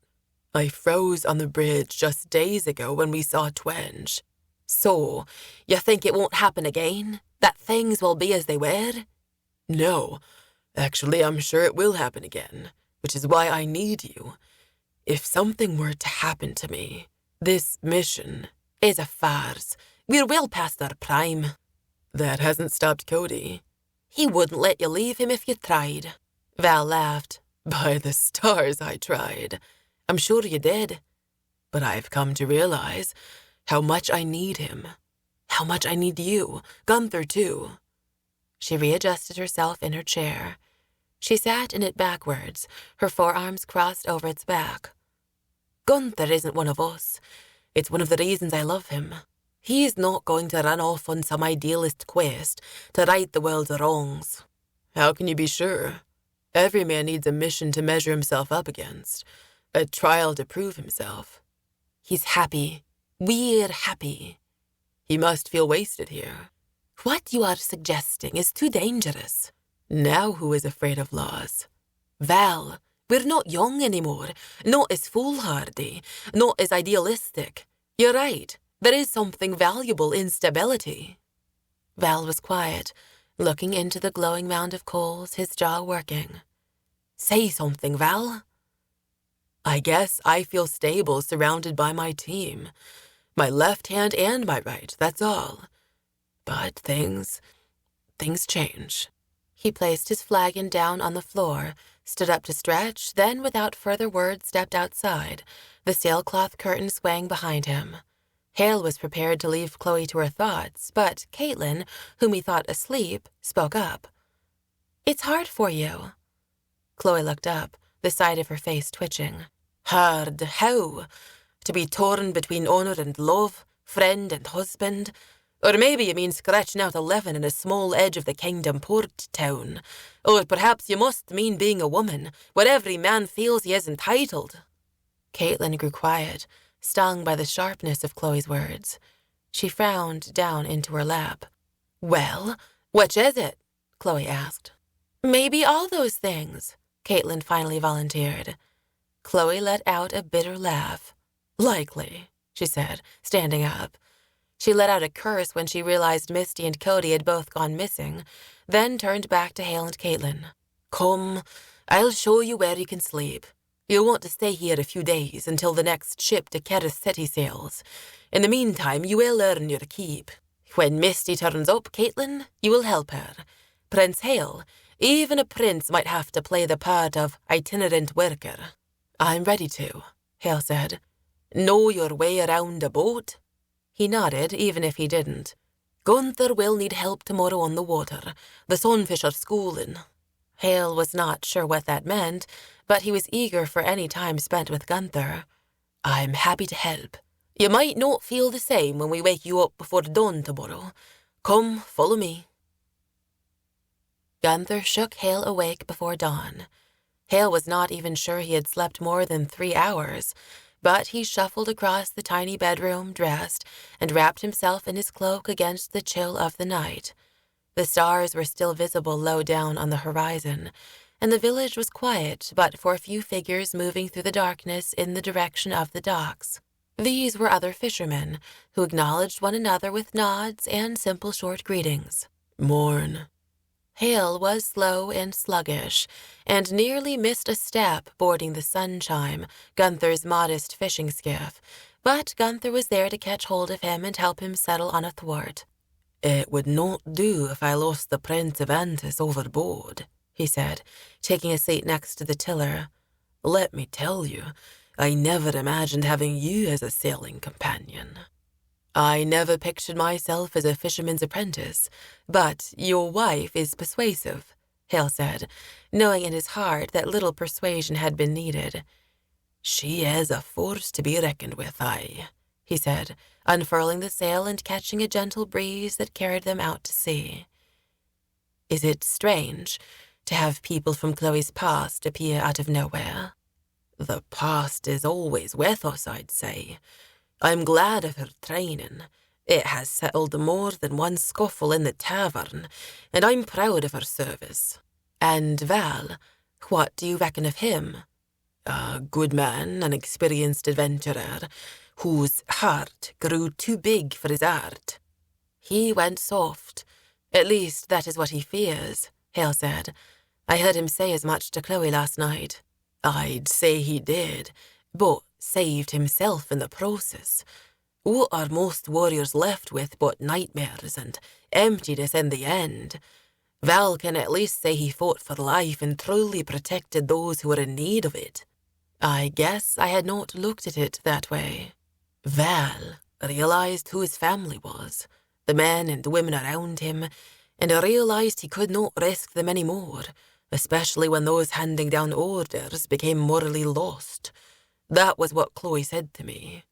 "I froze on the bridge just days ago when we saw Twenge." "So, you think it won't happen again? That things will be as they were?" "No. Actually, I'm sure it will happen again, which is why I need you. If something were to happen to me, this mission is a farce. We're well past our prime." "That hasn't stopped Cody." "He wouldn't let you leave him if you tried." Val laughed. "By the stars, I tried." "I'm sure you did." "But I've come to realize how much I need him. How much I need you, Gunther too." She readjusted herself in her chair. She sat in it backwards, her forearms crossed over its back. "Gunther isn't one of us. It's one of the reasons I love him. He's not going to run off on some idealist quest to right the world's wrongs." "How can you be sure? Every man needs a mission to measure himself up against, a trial to prove himself." "He's happy. We're happy." "He must feel wasted here." "What you are suggesting is too dangerous." "Now who is afraid of loss?" "Val, we're not young anymore, not as foolhardy, not as idealistic. You're right, there is something valuable in stability." Val was quiet, looking into the glowing mound of coals, his jaw working. "Say something, Val." "I guess I feel stable surrounded by my team. My left hand and my right, that's all. But things change." He placed his flagon down on the floor, stood up to stretch, then without further words stepped outside, the sailcloth curtain swaying behind him. Haille was prepared to leave Chloe to her thoughts, but Katlyn, whom he thought asleep, spoke up. "It's hard for you." Chloe looked up, the side of her face twitching. "Hard? How? To be torn between honor and love, friend and husband? Or maybe you mean scratching out a living in a small edge of the kingdom port town. Or perhaps you must mean being a woman, where every man feels he is entitled." Katlyn grew quiet, stung by the sharpness of Chloe's words. She frowned down into her lap. "Well, which is it?" Chloe asked. "Maybe all those things," Katlyn finally volunteered. Chloe let out a bitter laugh. "Likely," she said, standing up. She let out a curse when she realized Misty and Cody had both gone missing, then turned back to Haille and Katlyn. "Come, I'll show you where you can sleep. You'll want to stay here a few days until the next ship to Karrith city sails. In the meantime, you will earn your keep. When Misty turns up, Katlyn, you will help her. Prince Haille, even a prince might have to play the part of itinerant worker." "I'm ready to," Haille said. "Know your way around a boat?" He nodded, even if he didn't. "Gunther will need help tomorrow on the water. The sunfish are schooling." Haille was not sure what that meant, but he was eager for any time spent with Gunther. "I'm happy to help. You might not feel the same when we wake you up before dawn tomorrow. Come, follow me." Gunther shook Haille awake before dawn. Haille was not even sure he had slept more than 3 hours, but he shuffled across the tiny bedroom, dressed, and wrapped himself in his cloak against the chill of the night. The stars were still visible low down on the horizon, and the village was quiet but for a few figures moving through the darkness in the direction of the docks. These were other fishermen, who acknowledged one another with nods and simple short greetings. "Morn." Haille was slow and sluggish, and nearly missed a step boarding the Sunchime, Gunther's modest fishing skiff, but Gunther was there to catch hold of him and help him settle on a thwart. "It would not do if I lost the Prince of Antis overboard," he said, taking a seat next to the tiller. "Let me tell you, I never imagined having you as a sailing companion." "I never pictured myself as a fisherman's apprentice, but your wife is persuasive," Haille said, knowing in his heart that little persuasion had been needed. "She is a force to be reckoned with, he said, unfurling the sail and catching a gentle breeze that carried them out to sea. "Is it strange to have people from Chloe's past appear out of nowhere?" "The past is always with us, I'd say. I'm glad of her training. It has settled more than one scuffle in the tavern, and I'm proud of her service." "And Val, what do you reckon of him?" "A good man, an experienced adventurer, whose heart grew too big for his art." "He went soft. At least that is what he fears," Haille said. "I heard him say as much to Chloe last night." "I'd say he did, but saved himself in the process. What are most warriors left with but nightmares and emptiness in the end? Val can at least say he fought for life and truly protected those who were in need of it." "I guess I had not looked at it that way." "Val realized who his family was, the men and women around him, and realized he could not risk them any more, especially when those handing down orders became morally lost. That was what Chloe said to me.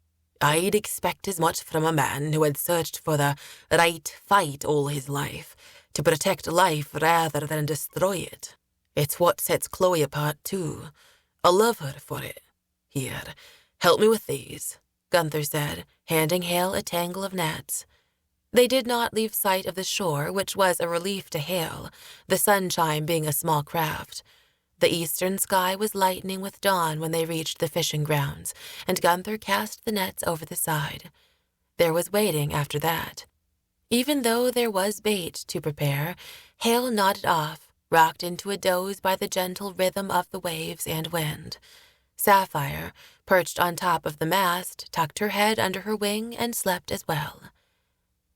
I'd expect as much from a man who had searched for the right fight all his life, to protect life rather than destroy it. It's what sets Chloe apart, too. I love her for it. Here, help me with these," Gunther said, handing Haille a tangle of nets. They did not leave sight of the shore, which was a relief to Haille, the Sunchime being a small craft. The eastern sky was lightening with dawn when they reached the fishing grounds, and Gunther cast the nets over the side. There was waiting after that. Even though there was bait to prepare, Haille nodded off, rocked into a doze by the gentle rhythm of the waves and wind. Sapphire, perched on top of the mast, tucked her head under her wing and slept as well.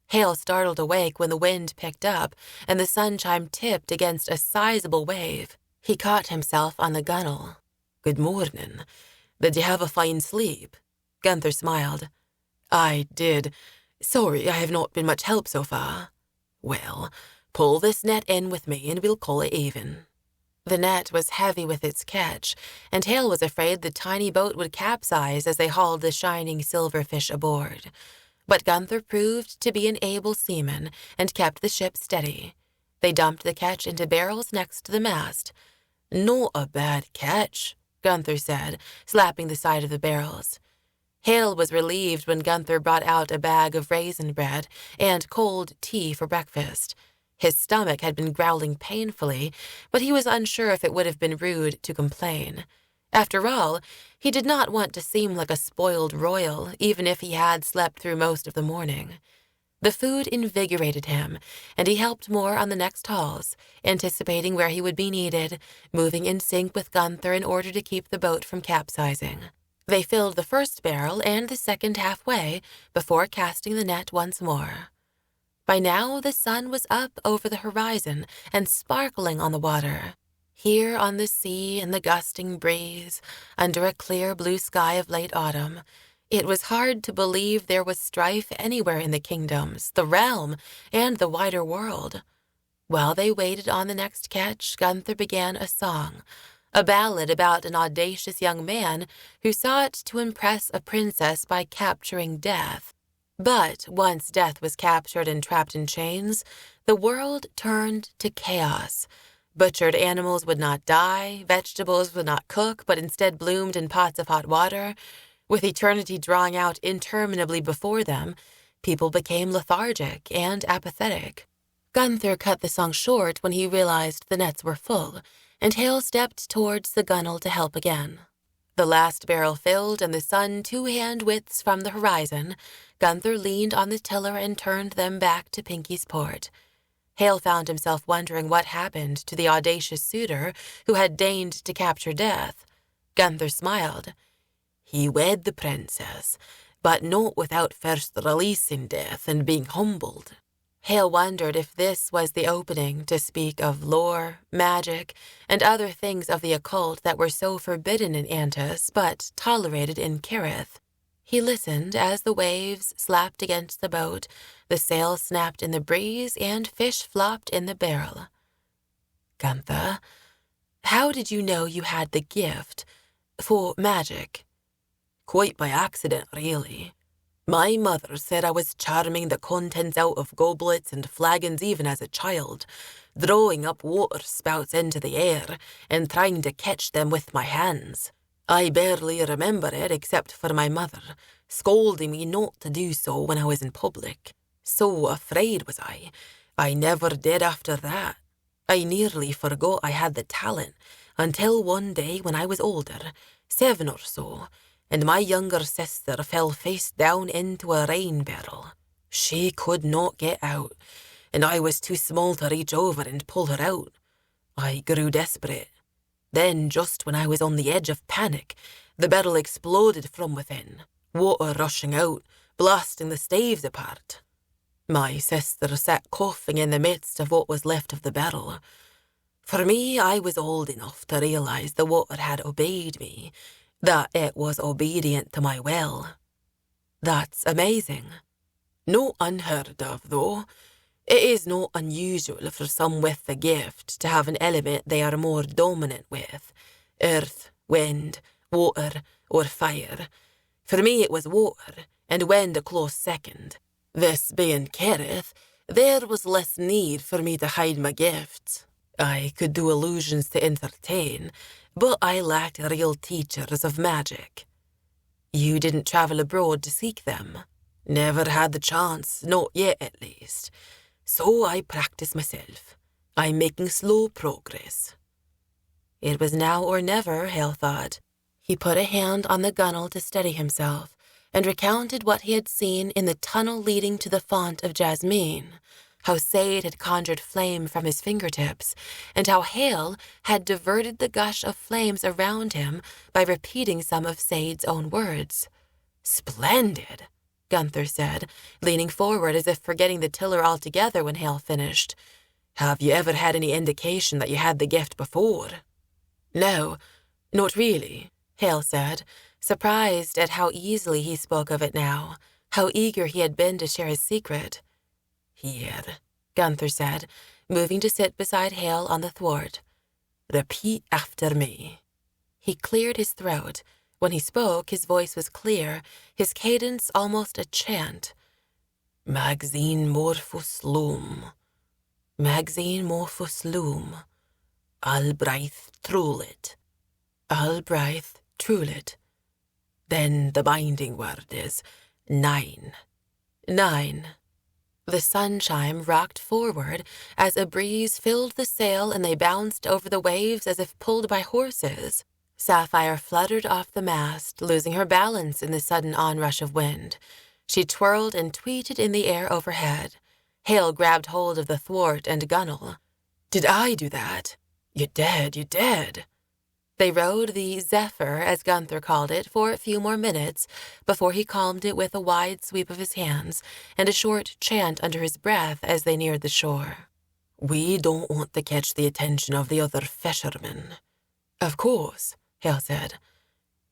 Haille startled awake when the wind picked up and the Sunchime tipped against a sizable wave. He caught himself on the gunwale. "Good morning. Did you have a fine sleep?" Gunther smiled. "I did. Sorry I have not been much help so far." "Well, pull this net in with me and we'll call it even." The net was heavy with its catch, and Haille was afraid the tiny boat would capsize as they hauled the shining silverfish aboard. But Gunther proved to be an able seaman and kept the ship steady. They dumped the catch into barrels next to the mast. "Not a bad catch," Gunther said, slapping the side of the barrels. Haille was relieved when Gunther brought out a bag of raisin bread and cold tea for breakfast. His stomach had been growling painfully, but he was unsure if it would have been rude to complain. After all, he did not want to seem like a spoiled royal, even if he had slept through most of the morning. The food invigorated him, and he helped more on the next hauls, anticipating where he would be needed, moving in sync with Gunther in order to keep the boat from capsizing. They filled the first barrel and the second halfway before casting the net once more. By now, the sun was up over the horizon and sparkling on the water. Here on the sea in the gusting breeze, under a clear blue sky of late autumn, it was hard to believe there was strife anywhere in the kingdoms, the realm, and the wider world. While they waited on the next catch, Gunther began a song, a ballad about an audacious young man who sought to impress a princess by capturing death. But once death was captured and trapped in chains, the world turned to chaos. Butchered animals would not die, vegetables would not cook, but instead bloomed in pots of hot water. With eternity drawing out interminably before them, people became lethargic and apathetic. Gunther cut the song short when he realized the nets were full, and Haille stepped towards the gunwale to help again. The last barrel filled and the sun 2 hand widths from the horizon, Gunther leaned on the tiller and turned them back to Pinky's port. Haille found himself wondering what happened to the audacious suitor who had deigned to capture death. Gunther smiled. He wed the princess, but not without first releasing death and being humbled. Haille wondered if this was the opening to speak of lore, magic, and other things of the occult that were so forbidden in Antus but tolerated in Karrith. He listened as the waves slapped against the boat, the sail snapped in the breeze, and fish flopped in the barrel. Gunther, how did you know you had the gift for magic? Quite by accident, really. My mother said I was charming the contents out of goblets and flagons even as a child, drawing up water spouts into the air and trying to catch them with my hands. I barely remember it except for my mother, scolding me not to do so when I was in public. So afraid was I never did after that. I nearly forgot I had the talent until one day when I was older, 7 or so, and my younger sister fell face down into a rain barrel. She could not get out, and I was too small to reach over and pull her out. I grew desperate. Then, just when I was on the edge of panic, the barrel exploded from within, water rushing out, blasting the staves apart. My sister sat coughing in the midst of what was left of the barrel. For me, I was old enough to realize the water had obeyed me, that it was obedient to my will. That's amazing. Not unheard of, though. It is not unusual for some with the gift to have an element they are more dominant with. Earth, wind, water, or fire. For me it was water, and wind a close second. This being Karrith, there was less need for me to hide my gifts. I could do illusions to entertain, but I lacked real teachers of magic. You didn't travel abroad to seek them. Never had the chance, not yet at least. So I practice myself. I'm making slow progress. It was now or never, Haille thought. He put a hand on the gunwale to steady himself, and recounted what he had seen in the tunnel leading to the font of Jasmine, how Sade had conjured flame from his fingertips, and how Haille had diverted the gush of flames around him by repeating some of Sade's own words. Splendid, Gunther said, leaning forward as if forgetting the tiller altogether when Haille finished. Have you ever had any indication that you had the gift before? No, not really, Haille said, surprised at how easily he spoke of it now, how eager he had been to share his secret. Here, Gunther said, moving to sit beside Haille on the thwart. Repeat after me. He cleared his throat. When he spoke, his voice was clear, his cadence almost a chant. Magzine morphos lum. Magzine morphos lum. Albraith trulit. Albraith trulit. Then the binding word is 9. 9. The sun chime rocked forward as a breeze filled the sail and they bounced over the waves as if pulled by horses. Sapphire fluttered off the mast, losing her balance in the sudden onrush of wind. She twirled and tweeted in the air overhead. Haille grabbed hold of the thwart and gunwale. "Did I do that? You did. They rode the Zephyr, as Gunther called it, for a few more minutes before he calmed it with a wide sweep of his hands and a short chant under his breath as they neared the shore. "We don't want to catch the attention of the other fishermen." "Of course," Haille said.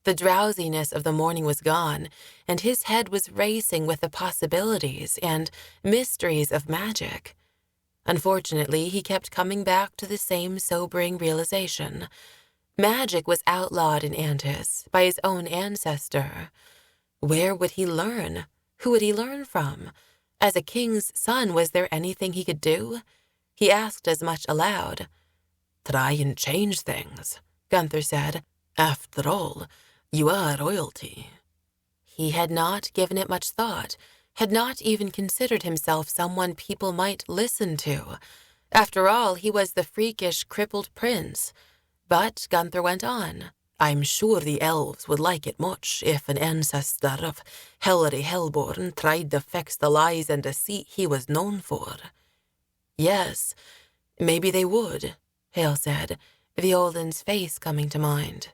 The drowsiness of the morning was gone, and his head was racing with the possibilities and mysteries of magic. Unfortunately, he kept coming back to the same sobering realization. Magic was outlawed in Antis by his own ancestor. Where would he learn? Who would he learn from? As a king's son, was there anything he could do? He asked as much aloud. "Try and change things," Gunther said. "After all, you are royalty." He had not given it much thought, had not even considered himself someone people might listen to. After all, he was the freakish, crippled prince. But Gunther went on. "I'm sure the elves would like it much if an ancestor of Haille Hillbourne tried to fix the lies and deceit he was known for." "Yes, maybe they would," Haille said, the Olden's face coming to mind.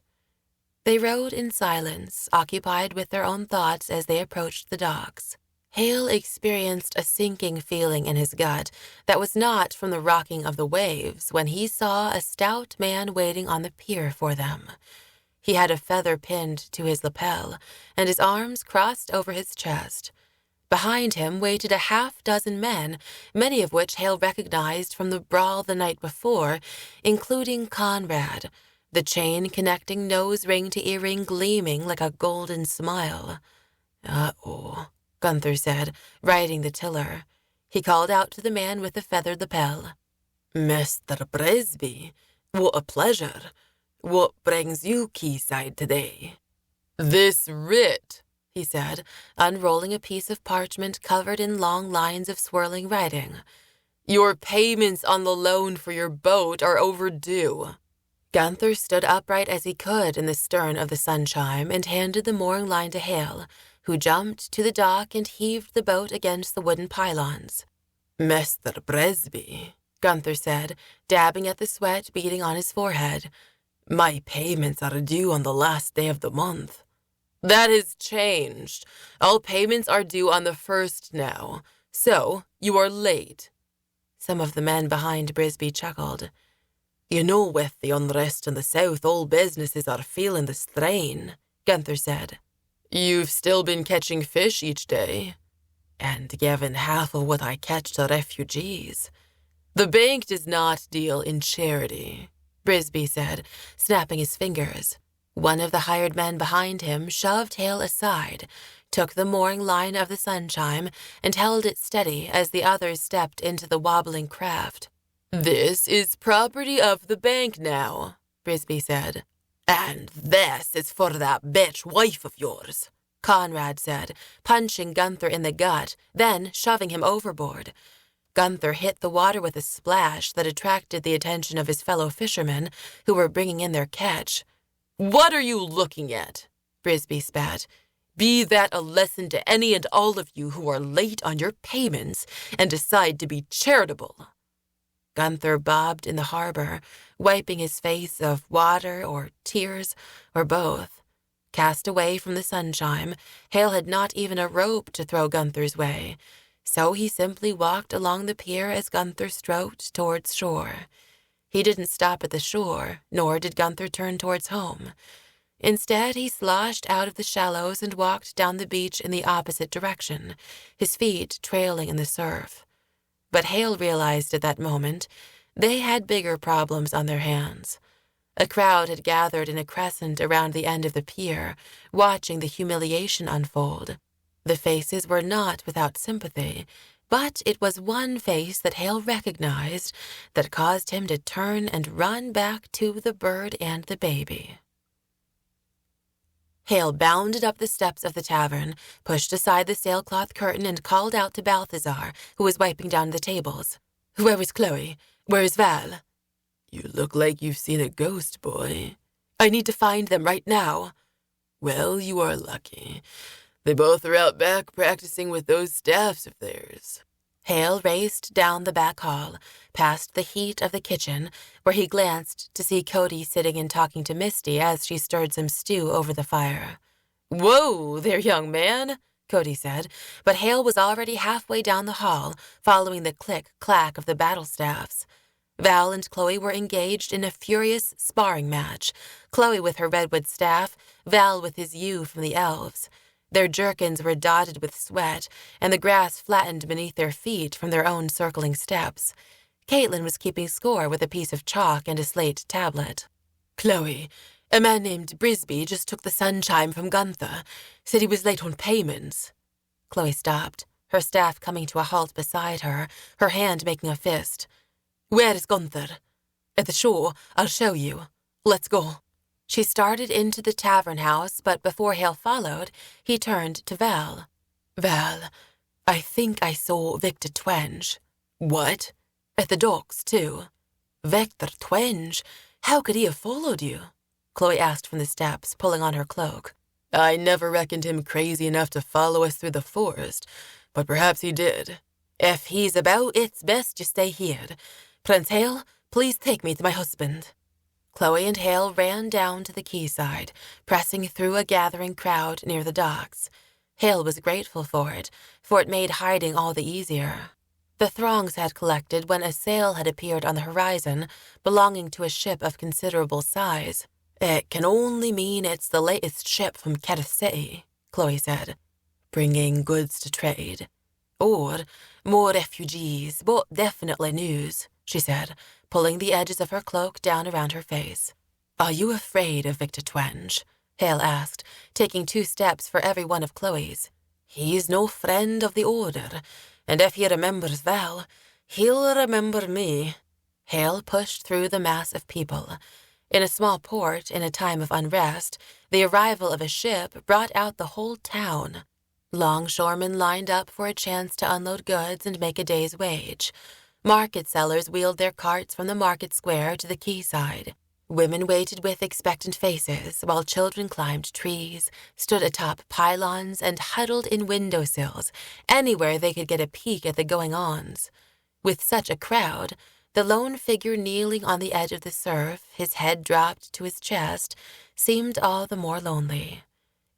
They rode in silence, occupied with their own thoughts as they approached the docks. Haille experienced a sinking feeling in his gut that was not from the rocking of the waves when he saw a stout man waiting on the pier for them. He had a feather pinned to his lapel, and his arms crossed over his chest. Behind him waited a half-dozen men, many of which Haille recognized from the brawl the night before, including Conrad, the chain connecting nose ring to earring gleaming like a golden smile. "Uh-oh," Gunther said, riding the tiller. He called out to the man with the feathered lapel. "Mr. Brisby, what a pleasure. What brings you quayside today?" "This writ," he said, unrolling a piece of parchment covered in long lines of swirling writing. "Your payments on the loan for your boat are overdue." Gunther stood upright as he could in the stern of the Sunchime and handed the mooring line to Haille, who jumped to the dock and heaved the boat against the wooden pylons. "Mr. Brisby," Gunther said, dabbing at the sweat beading on his forehead, "my payments are due on the last day of the month." "That has changed. All payments are due on the 1st now, so you are late." Some of the men behind Brisby chuckled. "You know, with the unrest in the south, all businesses are feeling the strain," Gunther said. "You've still been catching fish each day." "And giving half of what I catch to refugees." "The bank does not deal in charity," Brisby said, snapping his fingers. One of the hired men behind him shoved Haille aside, took the mooring line of the Sunchime, and held it steady as the others stepped into the wobbling craft. "This is property of the bank now," Brisby said. "And this is for that bitch wife of yours," Conrad said, punching Gunther in the gut, then shoving him overboard. Gunther hit the water with a splash that attracted the attention of his fellow fishermen, who were bringing in their catch. "What are you looking at?" Brisby spat. "Be that a lesson to any and all of you who are late on your payments and decide to be charitable." Gunther bobbed in the harbor, wiping his face of water or tears or both. Cast away from the Sunchime, Haille had not even a rope to throw Gunther's way, so he simply walked along the pier as Gunther stroked towards shore. He didn't stop at the shore, nor did Gunther turn towards home. Instead, he sloshed out of the shallows and walked down the beach in the opposite direction, his feet trailing in the surf. But Haille realized at that moment they had bigger problems on their hands. A crowd had gathered in a crescent around the end of the pier, watching the humiliation unfold. The faces were not without sympathy, but it was one face that Haille recognized that caused him to turn and run back to the bird and the baby. Haille bounded up the steps of the tavern, pushed aside the sailcloth curtain, and called out to Balthazar, who was wiping down the tables. "Where is Chloe? Where is Val?" "You look like you've seen a ghost, boy." "I need to find them right now." "Well, you are lucky. They both are out back practicing with those staffs of theirs. Haille raced down the back hall, past the heat of the kitchen, where he glanced to see Cody sitting and talking to Misty as she stirred some stew over the fire. "Whoa there, young man," Cody said, but Haille was already halfway down the hall, following the click-clack of the battle staffs. Val and Chloe were engaged in a furious sparring match, Chloe with her redwood staff, Val with his yew from the elves. Their jerkins were dotted with sweat, and the grass flattened beneath their feet from their own circling steps. Katlyn was keeping score with a piece of chalk and a slate tablet. "Chloe, a man named Brisby just took the sunchime from Gunther. Said he was late on payments." Chloe stopped, her staff coming to a halt beside her, her hand making a fist. "Where is Gunther?" "At the shore. I'll show you. Let's go." She started into the tavern house, but before Haille followed, he turned to Val. "Val, I think I saw Victor Twenge." "What?" "At the docks, too." "Victor Twenge? How could he have followed you?" Chloe asked from the steps, pulling on her cloak. "I never reckoned him crazy enough to follow us through the forest, but perhaps he did." "If he's about, it's best you stay here. Prince Haille, please take me to my husband." Chloe and Haille ran down to the quayside, pressing through a gathering crowd near the docks. Haille was grateful for it made hiding all the easier. The throngs had collected when a sail had appeared on the horizon, belonging to a ship of considerable size. "It can only mean it's the latest ship from Karrith City," Chloe said, "bringing goods to trade. Or more refugees, but definitely news," she said, pulling the edges of her cloak down around her face. "Are you afraid of Victor Twenge?" Haille asked, taking 2 steps for every one of Chloe's. "He's no friend of the Order, and if he remembers Val, he'll remember me." Haille pushed through the mass of people. In a small port, in a time of unrest, the arrival of a ship brought out the whole town. Longshoremen lined up for a chance to unload goods and make a day's wage. Market sellers wheeled their carts from the market square to the quayside. Women waited with expectant faces, while children climbed trees, stood atop pylons, and huddled in windowsills, anywhere they could get a peek at the going-ons. With such a crowd, the lone figure kneeling on the edge of the surf, his head dropped to his chest, seemed all the more lonely.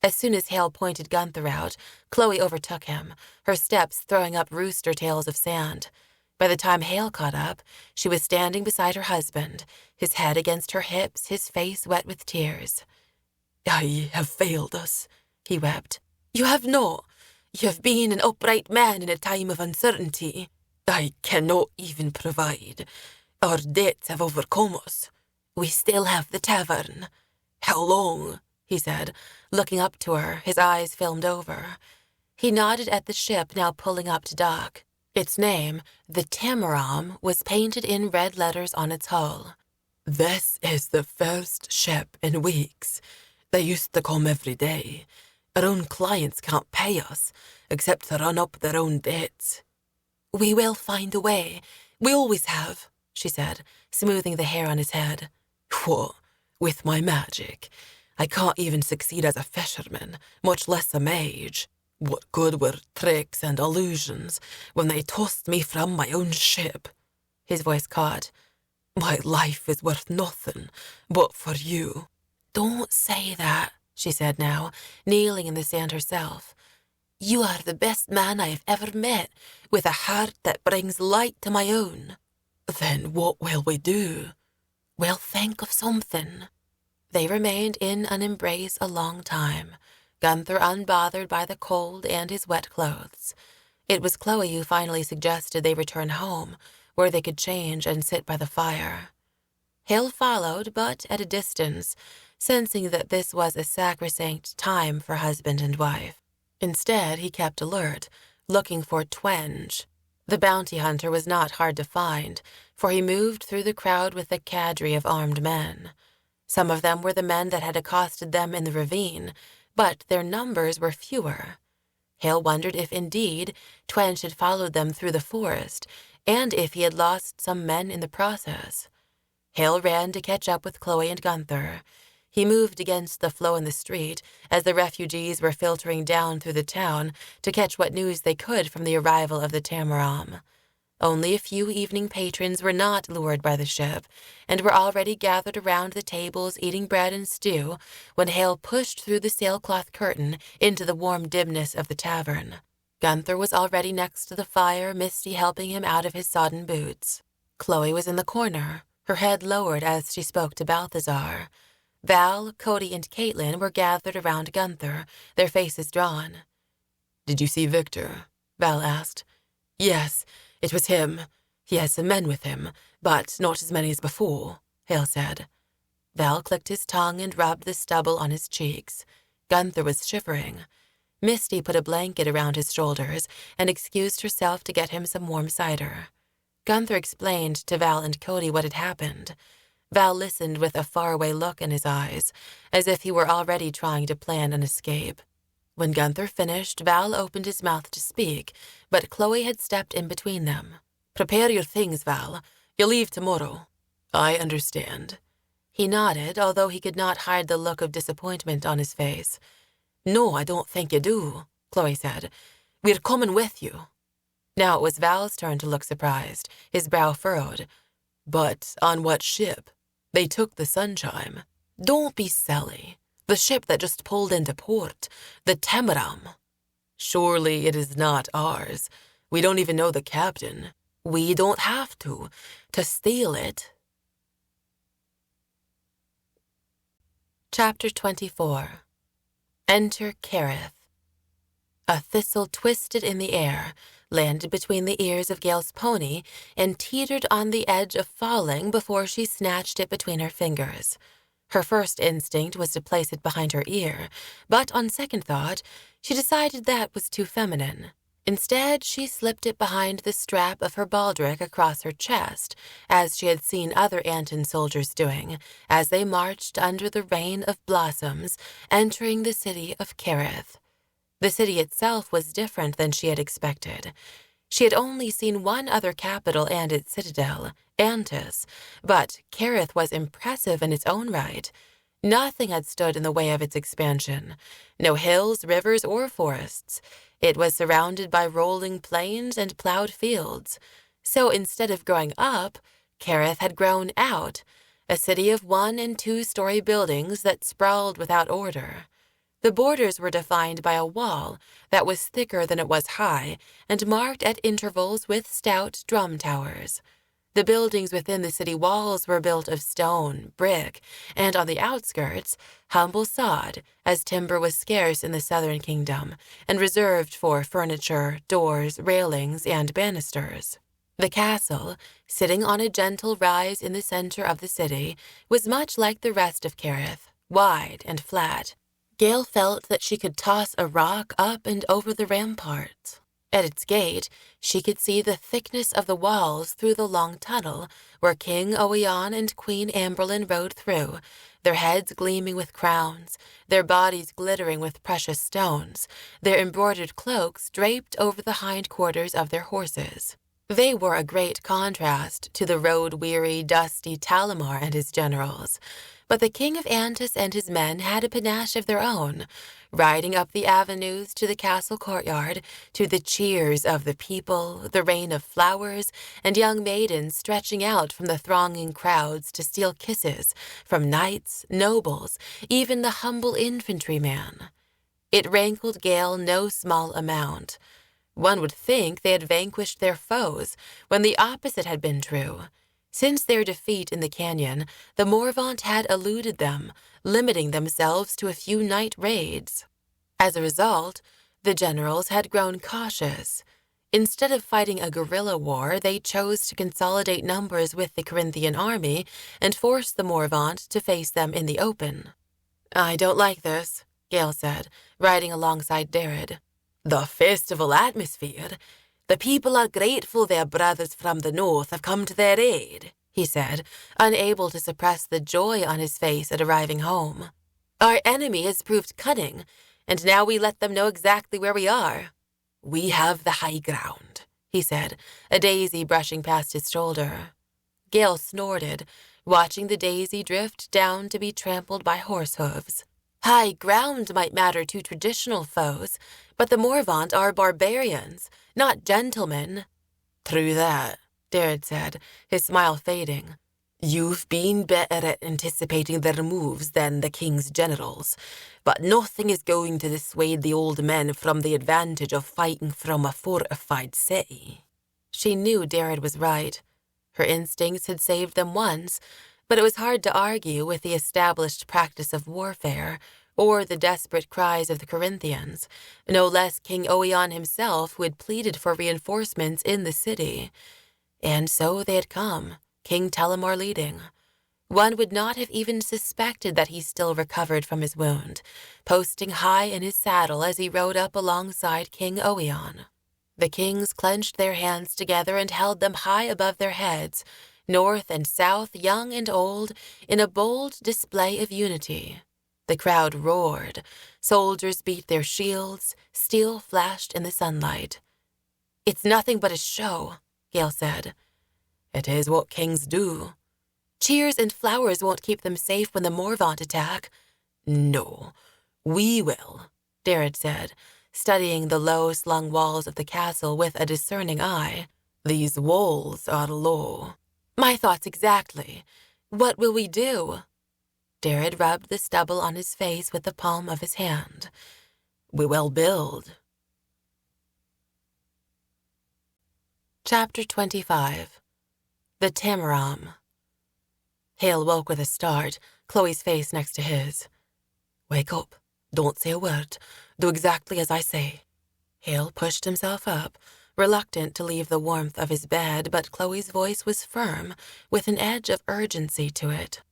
As soon as Haille pointed Gunther out, Chloe overtook him, her steps throwing up rooster tails of sand. By the time Haille caught up, she was standing beside her husband, his head against her hips, his face wet with tears. "I have failed us," he wept. "You have not. You have been an upright man in a time of uncertainty." "I cannot even provide. Our debts have overcome us." "We still have the tavern." "How long?" he said, looking up to her, his eyes filmed over. He nodded at the ship now pulling up to dock. Its name, the Tamaram, was painted in red letters on its hull. "This is the first ship in weeks. They used to come every day. Our own clients can't pay us, except to run up their own debts." "We will find a way. We always have," she said, smoothing the hair on his head. "What? With my magic? I can't even succeed as a fisherman, much less a mage. What good were tricks and illusions when they tossed me from my own ship?" His voice caught. "My life is worth nothing but for you." "Don't say that," she said now, kneeling in the sand herself. "You are the best man I have ever met, with a heart that brings light to my own." "Then what will we do?" "We'll think of something." They remained in an embrace a long time, Gunther unbothered by the cold and his wet clothes. It was Chloe who finally suggested they return home, where they could change and sit by the fire. Haille followed, but at a distance, sensing that this was a sacrosanct time for husband and wife. Instead, he kept alert, looking for Twenge. The bounty hunter was not hard to find, for he moved through the crowd with a cadre of armed men. Some of them were the men that had accosted them in the ravine, but their numbers were fewer. Haille wondered if, indeed, Twenge had followed them through the forest, and if he had lost some men in the process. Haille ran to catch up with Chloe and Gunther. He moved against the flow in the street as the refugees were filtering down through the town to catch what news they could from the arrival of the Tamaram. Only a few evening patrons were not lured by the ship and were already gathered around the tables eating bread and stew when Haille pushed through the sailcloth curtain into the warm dimness of the tavern. Gunther was already next to the fire, Misty helping him out of his sodden boots. Chloe was in the corner, her head lowered as she spoke to Balthazar. Val, Cody, and Katlyn were gathered around Gunther, their faces drawn. "Did you see Victor?" Val asked. "Yes, it was him. He has some men with him, but not as many as before," Haille said. Val clicked his tongue and rubbed the stubble on his cheeks. Gunther was shivering. Misty put a blanket around his shoulders and excused herself to get him some warm cider. Gunther explained to Val and Cody what had happened. Val listened with a faraway look in his eyes, as if he were already trying to plan an escape. When Gunther finished, Val opened his mouth to speak, but Chloe had stepped in between them. "Prepare your things, Val. You'll leave tomorrow." "I understand." He nodded, although he could not hide the look of disappointment on his face. "No, I don't think you do," Chloe said. "We're coming with you." Now it was Val's turn to look surprised, his brow furrowed. "But on what ship? They took the Sunchime." "Don't be silly. The ship that just pulled into port, the Tamaram." "Surely it is not ours. We don't even know the captain." "We don't have to steal it." Chapter 24. Enter Karrith. A thistle twisted in the air, landed between the ears of Gail's pony, and teetered on the edge of falling before she snatched it between her fingers. Her first instinct was to place it behind her ear, but on second thought, she decided that was too feminine. Instead, she slipped it behind the strap of her baldric across her chest, as she had seen other Anton soldiers doing, as they marched under the rain of blossoms, entering the city of Karrith. The city itself was different than she had expected. She had only seen one other capital and its citadel, Antus, but Karrith was impressive in its own right. Nothing had stood in the way of its expansion. No hills, rivers, or forests. It was surrounded by rolling plains and plowed fields. So instead of growing up, Karrith had grown out, a city of 1- and 2-story buildings that sprawled without order. The borders were defined by a wall that was thicker than it was high and marked at intervals with stout drum towers. The buildings within the city walls were built of stone, brick, and on the outskirts, humble sod, as timber was scarce in the southern kingdom and reserved for furniture, doors, railings, and banisters. The castle, sitting on a gentle rise in the center of the city, was much like the rest of Karrith, wide and flat. Gail felt that she could toss a rock up and over the ramparts. At its gate, she could see the thickness of the walls through the long tunnel where King Owain and Queen Amberlyn rode through, their heads gleaming with crowns, their bodies glittering with precious stones, their embroidered cloaks draped over the hindquarters of their horses. They were a great contrast to the road-weary, dusty Talamar and his generals. But the king of Antus and his men had a panache of their own, riding up the avenues to the castle courtyard, to the cheers of the people, the rain of flowers, and young maidens stretching out from the thronging crowds to steal kisses from knights, nobles, even the humble infantryman. It rankled Gail no small amount. One would think they had vanquished their foes, when the opposite had been true. Since their defeat in the canyon, the Morvant had eluded them, limiting themselves to a few night raids. As a result, the generals had grown cautious. Instead of fighting a guerrilla war, they chose to consolidate numbers with the Corinthian army and force the Morvant to face them in the open. "I don't like this," Gail said, riding alongside Darid. "The festival atmosphere. The people are grateful their brothers from the north have come to their aid," he said, unable to suppress the joy on his face at arriving home. "Our enemy has proved cunning, and now we let them know exactly where we are." "We have the high ground," he said, a daisy brushing past his shoulder. Gail snorted, watching the daisy drift down to be trampled by horse hooves. High ground might matter to traditional foes, but the Morvant are barbarians, not gentlemen. True that, Darid said, his smile fading. You've been better at anticipating their moves than the king's generals, but nothing is going to dissuade the old men from the advantage of fighting from a fortified city. She knew Darid was right. Her instincts had saved them once, but it was hard to argue with the established practice of warfare or the desperate cries of the Corinthians, no less King Oion himself, who had pleaded for reinforcements in the city. And so they had come, King Telemar leading. One would not have even suspected that he still recovered from his wound, posting high in his saddle as he rode up alongside King Oion. The kings clenched their hands together and held them high above their heads, north and south, young and old, in a bold display of unity. The crowd roared. Soldiers beat their shields. Steel flashed in the sunlight. "It's nothing but a show," Gail said. "It is what kings do." "Cheers and flowers won't keep them safe when the Morvant attack." "No, we will," Darid said, studying the low-slung walls of the castle with a discerning eye. "These walls are low." "My thoughts exactly. What will we do?" Darid rubbed the stubble on his face with the palm of his hand. "We will build." Chapter 25. The Tamaram. Haille woke with a start, Chloe's face next to his. "Wake up. Don't say a word. Do exactly as I say." Haille pushed himself up, reluctant to leave the warmth of his bed, but Chloe's voice was firm, with an edge of urgency to it.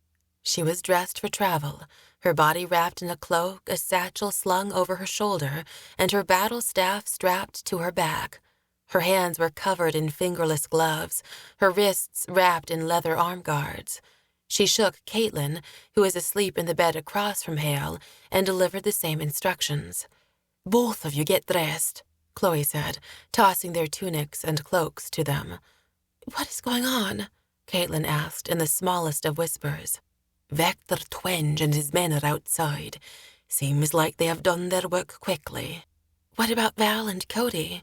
She was dressed for travel, her body wrapped in a cloak, a satchel slung over her shoulder, and her battle staff strapped to her back. Her hands were covered in fingerless gloves, her wrists wrapped in leather arm guards. She shook Katlyn, who was asleep in the bed across from Haille, and delivered the same instructions. "Both of you get dressed," Chloe said, tossing their tunics and cloaks to them. "What is going on?" Katlyn asked in the smallest of whispers. "Victor Twenge and his men are outside. Seems like they have done their work quickly." "What about Val and Cody?"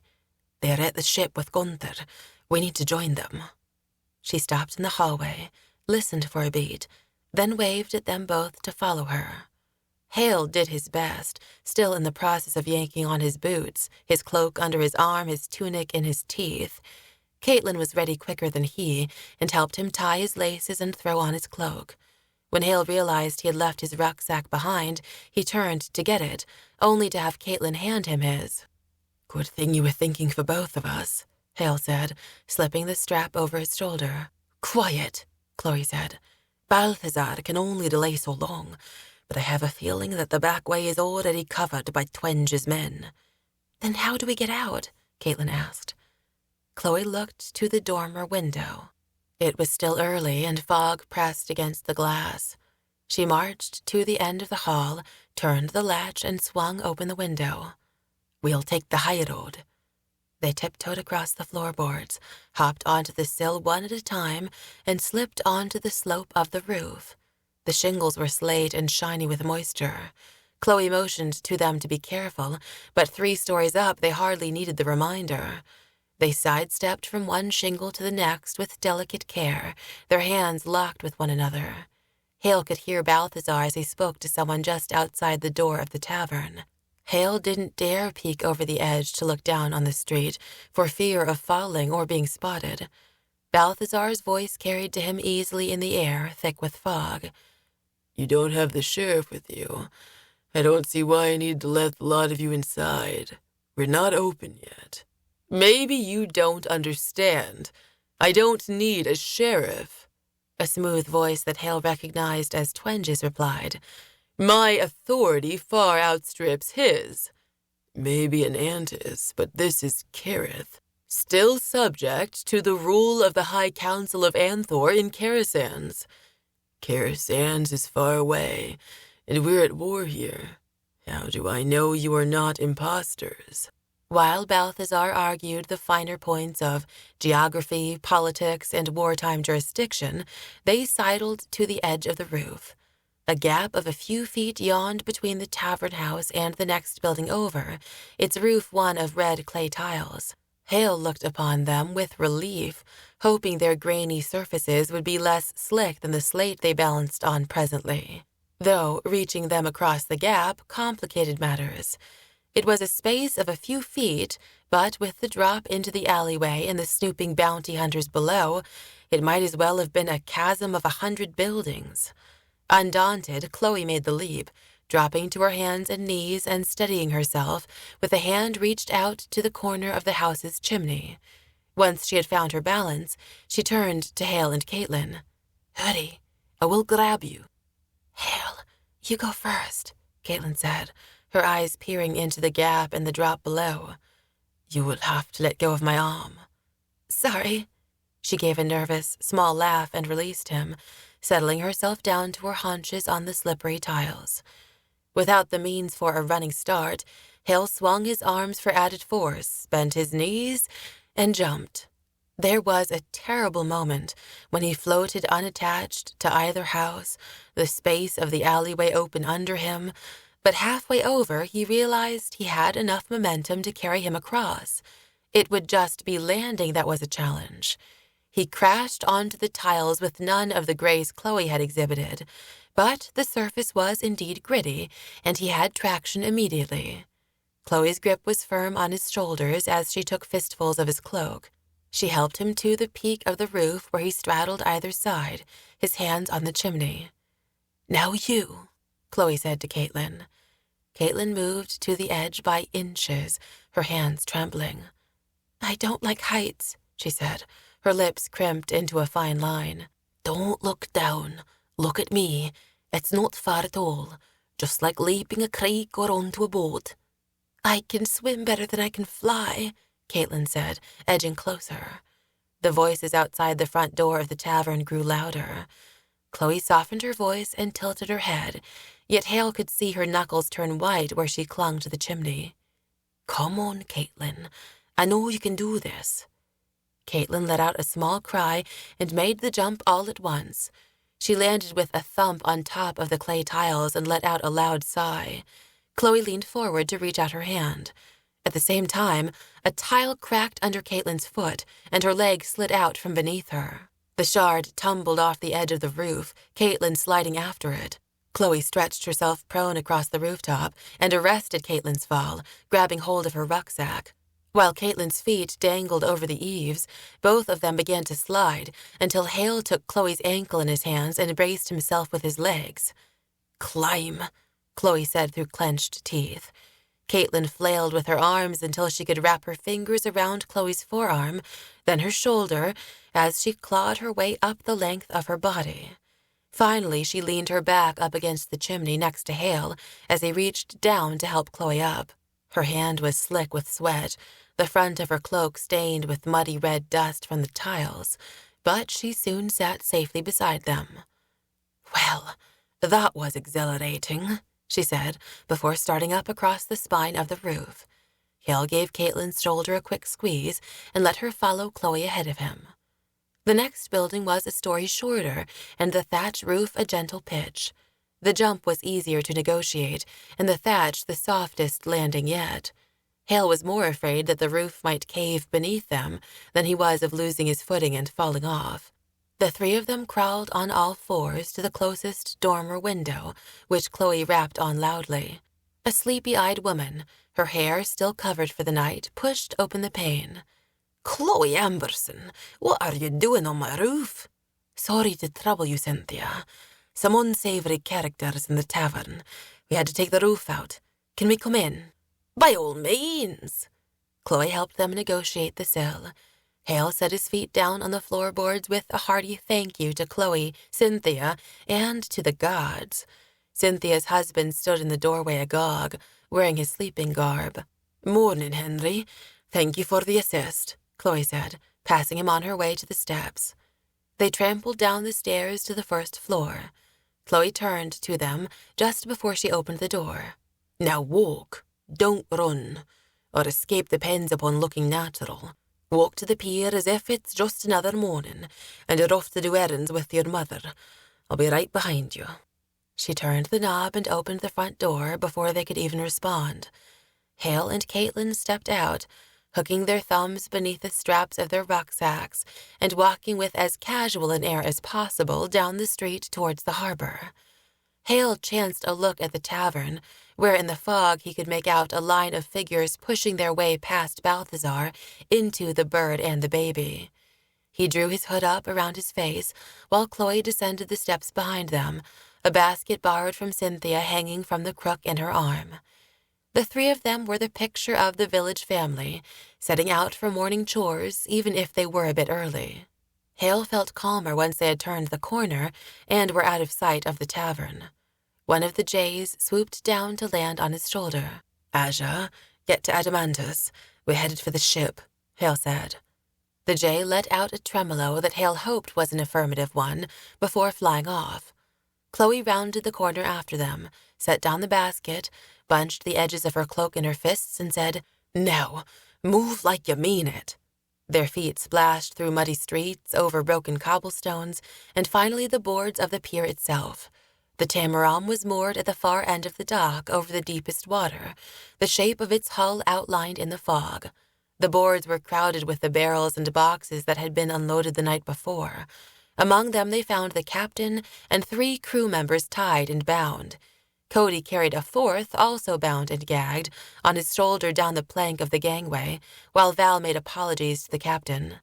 "They're at the ship with Gunther. We need to join them." She stopped in the hallway, listened for a beat, then waved at them both to follow her. Haille did his best, still in the process of yanking on his boots, his cloak under his arm, his tunic in his teeth. Katlyn was ready quicker than he and helped him tie his laces and throw on his cloak. When Haille realized he had left his rucksack behind, he turned to get it, only to have Katlyn hand him his. "Good thing you were thinking for both of us," Haille said, slipping the strap over his shoulder. "Quiet," Chloe said. "Balthazar can only delay so long, but I have a feeling that the back way is already covered by Twenge's men." "Then how do we get out?" Katlyn asked. Chloe looked to the dormer window. It was still early, and fog pressed against the glass. She marched to the end of the hall, turned the latch, and swung open the window. "We'll take the high road." They tiptoed across the floorboards, hopped onto the sill one at a time, and slipped onto the slope of the roof. The shingles were slate and shiny with moisture. Chloe motioned to them to be careful, but 3 stories up they hardly needed the reminder. They sidestepped from one shingle to the next with delicate care, their hands locked with one another. Haille could hear Balthazar as he spoke to someone just outside the door of the tavern. Haille didn't dare peek over the edge to look down on the street for fear of falling or being spotted. Balthazar's voice carried to him easily in the air, thick with fog. "You don't have the sheriff with you. I don't see why I need to let the lot of you inside. We're not open yet." "Maybe you don't understand. I don't need a sheriff." A smooth voice that Haille recognized as Twenge's replied. "My authority far outstrips his." "Maybe an Antis, but this is Karrith, still subject to the rule of the High Council of Anthor in Karrith. Karrith is far away, and we're at war here. How do I know you are not imposters?" While Balthazar argued the finer points of geography, politics, and wartime jurisdiction, they sidled to the edge of the roof. A gap of a few feet yawned between the tavern house and the next building over, its roof one of red clay tiles. Haille looked upon them with relief, hoping their grainy surfaces would be less slick than the slate they balanced on presently. Though reaching them across the gap complicated matters. It was a space of a few feet, but with the drop into the alleyway and the snooping bounty hunters below, it might as well have been a chasm of 100 buildings. Undaunted, Chloe made the leap, dropping to her hands and knees and steadying herself with a hand reached out to the corner of the house's chimney. Once she had found her balance, she turned to Haille and Katlyn. "Hurry, I will grab you." "Haille, you go first," Katlyn said, her eyes peering into the gap and the drop below. "You will have to let go of my arm." "Sorry." She gave a nervous, small laugh and released him, settling herself down to her haunches on the slippery tiles. Without the means for a running start, Haille swung his arms for added force, bent his knees, and jumped. There was a terrible moment when he floated unattached to either house, the space of the alleyway open under him, but halfway over he realized he had enough momentum to carry him across. It would just be landing that was a challenge. He crashed onto the tiles with none of the grace Chloe had exhibited, but the surface was indeed gritty, and he had traction immediately. Chloe's grip was firm on his shoulders as she took fistfuls of his cloak. She helped him to the peak of the roof where he straddled either side, his hands on the chimney. "Now you," Chloe said to Katlyn. Katlyn moved to the edge by inches, her hands trembling. "I don't like heights," she said, her lips crimped into a fine line. "Don't look down. Look at me. It's not far at all, just like leaping a creek or onto a boat." "I can swim better than I can fly," Katlyn said, edging closer. The voices outside the front door of the tavern grew louder. Chloe softened her voice and tilted her head, yet Haille could see her knuckles turn white where she clung to the chimney. "Come on, Katlyn. I know you can do this." Katlyn let out a small cry and made the jump all at once. She landed with a thump on top of the clay tiles and let out a loud sigh. Chloe leaned forward to reach out her hand. At the same time, a tile cracked under Katlyn's foot, and her leg slid out from beneath her. The shard tumbled off the edge of the roof, Katlyn sliding after it. Chloe stretched herself prone across the rooftop and arrested Katlyn's fall, grabbing hold of her rucksack. While Katlyn's feet dangled over the eaves, both of them began to slide until Haille took Chloe's ankle in his hands and braced himself with his legs. "Climb," Chloe said through clenched teeth. Katlyn flailed with her arms until she could wrap her fingers around Chloe's forearm, then her shoulder, as she clawed her way up the length of her body. Finally, she leaned her back up against the chimney next to Haille as he reached down to help Chloe up. Her hand was slick with sweat, the front of her cloak stained with muddy red dust from the tiles, but she soon sat safely beside them. "Well, that was exhilarating," she said, before starting up across the spine of the roof. Haille gave Katlyn's shoulder a quick squeeze and let her follow Chloe ahead of him. The next building was a story shorter, and the thatch roof a gentle pitch. The jump was easier to negotiate, and the thatch the softest landing yet. Haille was more afraid that the roof might cave beneath them than he was of losing his footing and falling off. The three of them crawled on all fours to the closest dormer window, which Chloe rapped on loudly. A sleepy-eyed woman, her hair still covered for the night, pushed open the pane. "Chloe Amberson, what are you doing on my roof?" "Sorry to trouble you, Cynthia. Some unsavory characters in the tavern. We had to take the roof out. Can we come in?" "By all means." Chloe helped them negotiate the sill. Haille set his feet down on the floorboards with a hearty thank you to Chloe, Cynthia, and to the gods. Cynthia's husband stood in the doorway agog, wearing his sleeping garb. "Morning, Henry. Thank you for the assist," Chloe said, passing him on her way to the steps. They trampled down the stairs to the first floor. Chloe turned to them just before she opened the door. "Now walk. Don't run. Our escape depends upon looking natural. Walk to the pier as if it's just another morning, and you're off to do errands with your mother. I'll be right behind you." She turned the knob and opened the front door before they could even respond. Haille and Katlyn stepped out, hooking their thumbs beneath the straps of their rucksacks and walking with as casual an air as possible down the street towards the harbor. Haille chanced a look at the tavern, where in the fog he could make out a line of figures pushing their way past Balthazar into the bird and the baby. He drew his hood up around his face while Chloe descended the steps behind them, a basket borrowed from Cynthia hanging from the crook in her arm. The three of them were the picture of the village family, setting out for morning chores even if they were a bit early. Haille felt calmer once they had turned the corner and were out of sight of the tavern. One of the jays swooped down to land on his shoulder. "Aja, get to Adamantus. We're headed for the ship," Haille said. The jay let out a tremolo that Haille hoped was an affirmative one before flying off. Chloe rounded the corner after them, set down the basket, bunched the edges of her cloak in her fists, and said, "Now, move like you mean it." Their feet splashed through muddy streets, over broken cobblestones, and finally the boards of the pier itself. The Tamaram was moored at the far end of the dock over the deepest water, the shape of its hull outlined in the fog. The boards were crowded with the barrels and boxes that had been unloaded the night before. Among them they found the captain and 3 crew members tied and bound. Cody carried a 4th, also bound and gagged, on his shoulder down the plank of the gangway, while Val made apologies to the captain.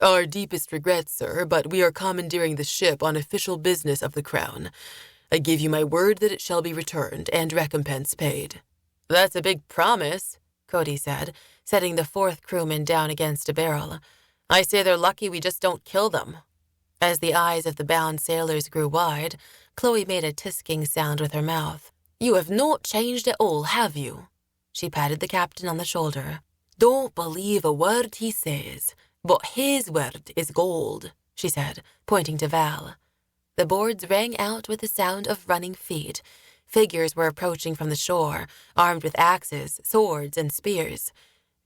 "Our deepest regrets, sir, but we are commandeering the ship on official business of the Crown. I give you my word that it shall be returned and recompense paid." "That's a big promise," Cody said, setting the 4th crewman down against a barrel. "I say they're lucky we just don't kill them." As the eyes of the bound sailors grew wide, Chloe made a tisking sound with her mouth. "You have not changed at all, have you?" She patted the captain on the shoulder. "Don't believe a word he says, but his word is gold," she said, pointing to Val. The boards rang out with the sound of running feet. Figures were approaching from the shore, armed with axes, swords, and spears.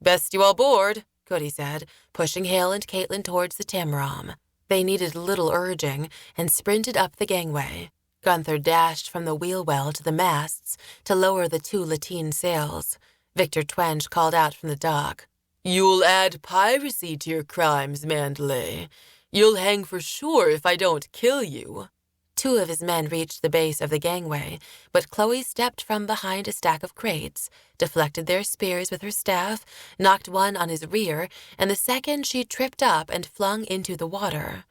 "Best you all board," Cody said, pushing Haille and Katlyn towards the Tamaram. They needed little urging and sprinted up the gangway. Gunther dashed from the wheel well to the masts to lower the 2 lateen sails. Victor Twenge called out from the dock. "You'll add piracy to your crimes, NATALIE. You'll hang for sure if I don't kill you." 2 of his men reached the base of the gangway, but Chloe stepped from behind a stack of crates, deflected their spears with her staff, knocked one on his rear, and the second she tripped up and flung into the water.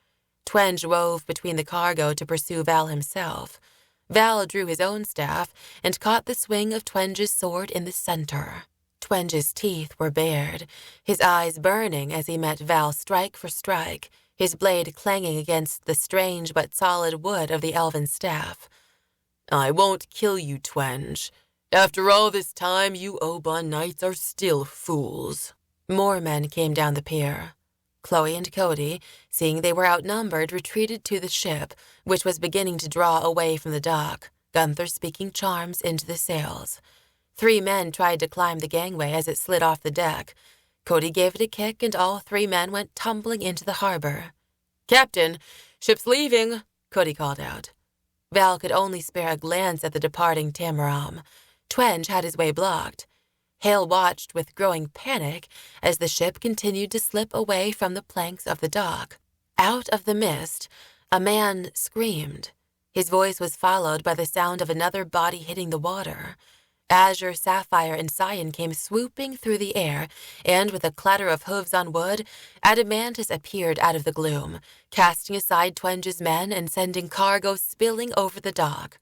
Twenge wove between the cargo to pursue Val himself. Val drew his own staff and caught the swing of Twenge's sword in the center. Twenge's teeth were bared, his eyes burning as he met Val strike for strike, his blade clanging against the strange but solid wood of the elven staff. "I won't kill you, Twenge. After all this time, you Oban knights are still fools." More men came down the pier. Chloe and Cody, seeing they were outnumbered, retreated to the ship, which was beginning to draw away from the dock, Gunther speaking charms into the sails. 3 men tried to climb the gangway as it slid off the deck. Cody gave it a kick, and all 3 men went tumbling into the harbor. "Captain, ship's leaving," Cody called out. Val could only spare a glance at the departing Tamaram. Twenge had his way blocked. Haille watched with growing panic as the ship continued to slip away from the planks of the dock. Out of the mist, a man screamed. His voice was followed by the sound of another body hitting the water. Azure, Sapphire, and Cyan came swooping through the air, and with a clatter of hooves on wood, Adamantus appeared out of the gloom, casting aside Twenge's men and sending cargo spilling over the dock.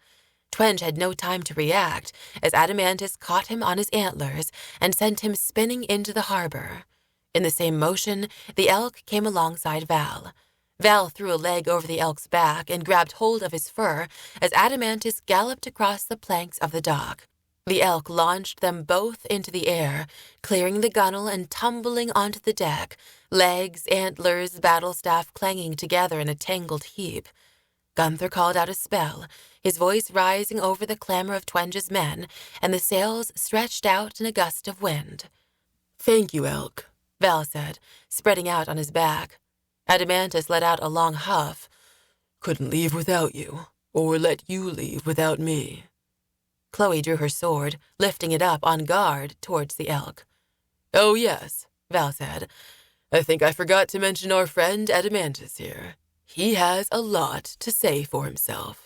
Twenge had no time to react, as Adamantus caught him on his antlers and sent him spinning into the harbor. In the same motion, the elk came alongside Val. Val threw a leg over the elk's back and grabbed hold of his fur as Adamantus galloped across the planks of the dock. The elk launched them both into the air, clearing the gunwale and tumbling onto the deck, legs, antlers, battle staff clanging together in a tangled heap. Gunther called out a spell, his voice rising over the clamor of Twenge's men, and the sails stretched out in a gust of wind. Thank you, Elk, Val said, spreading out on his back. Adeimantus let out a long huff. Couldn't leave without you, or let you leave without me. Chloe drew her sword, lifting it up on guard towards the elk. Oh, yes, Val said. I think I forgot to mention our friend Adeimantus here. He has a lot to say for himself.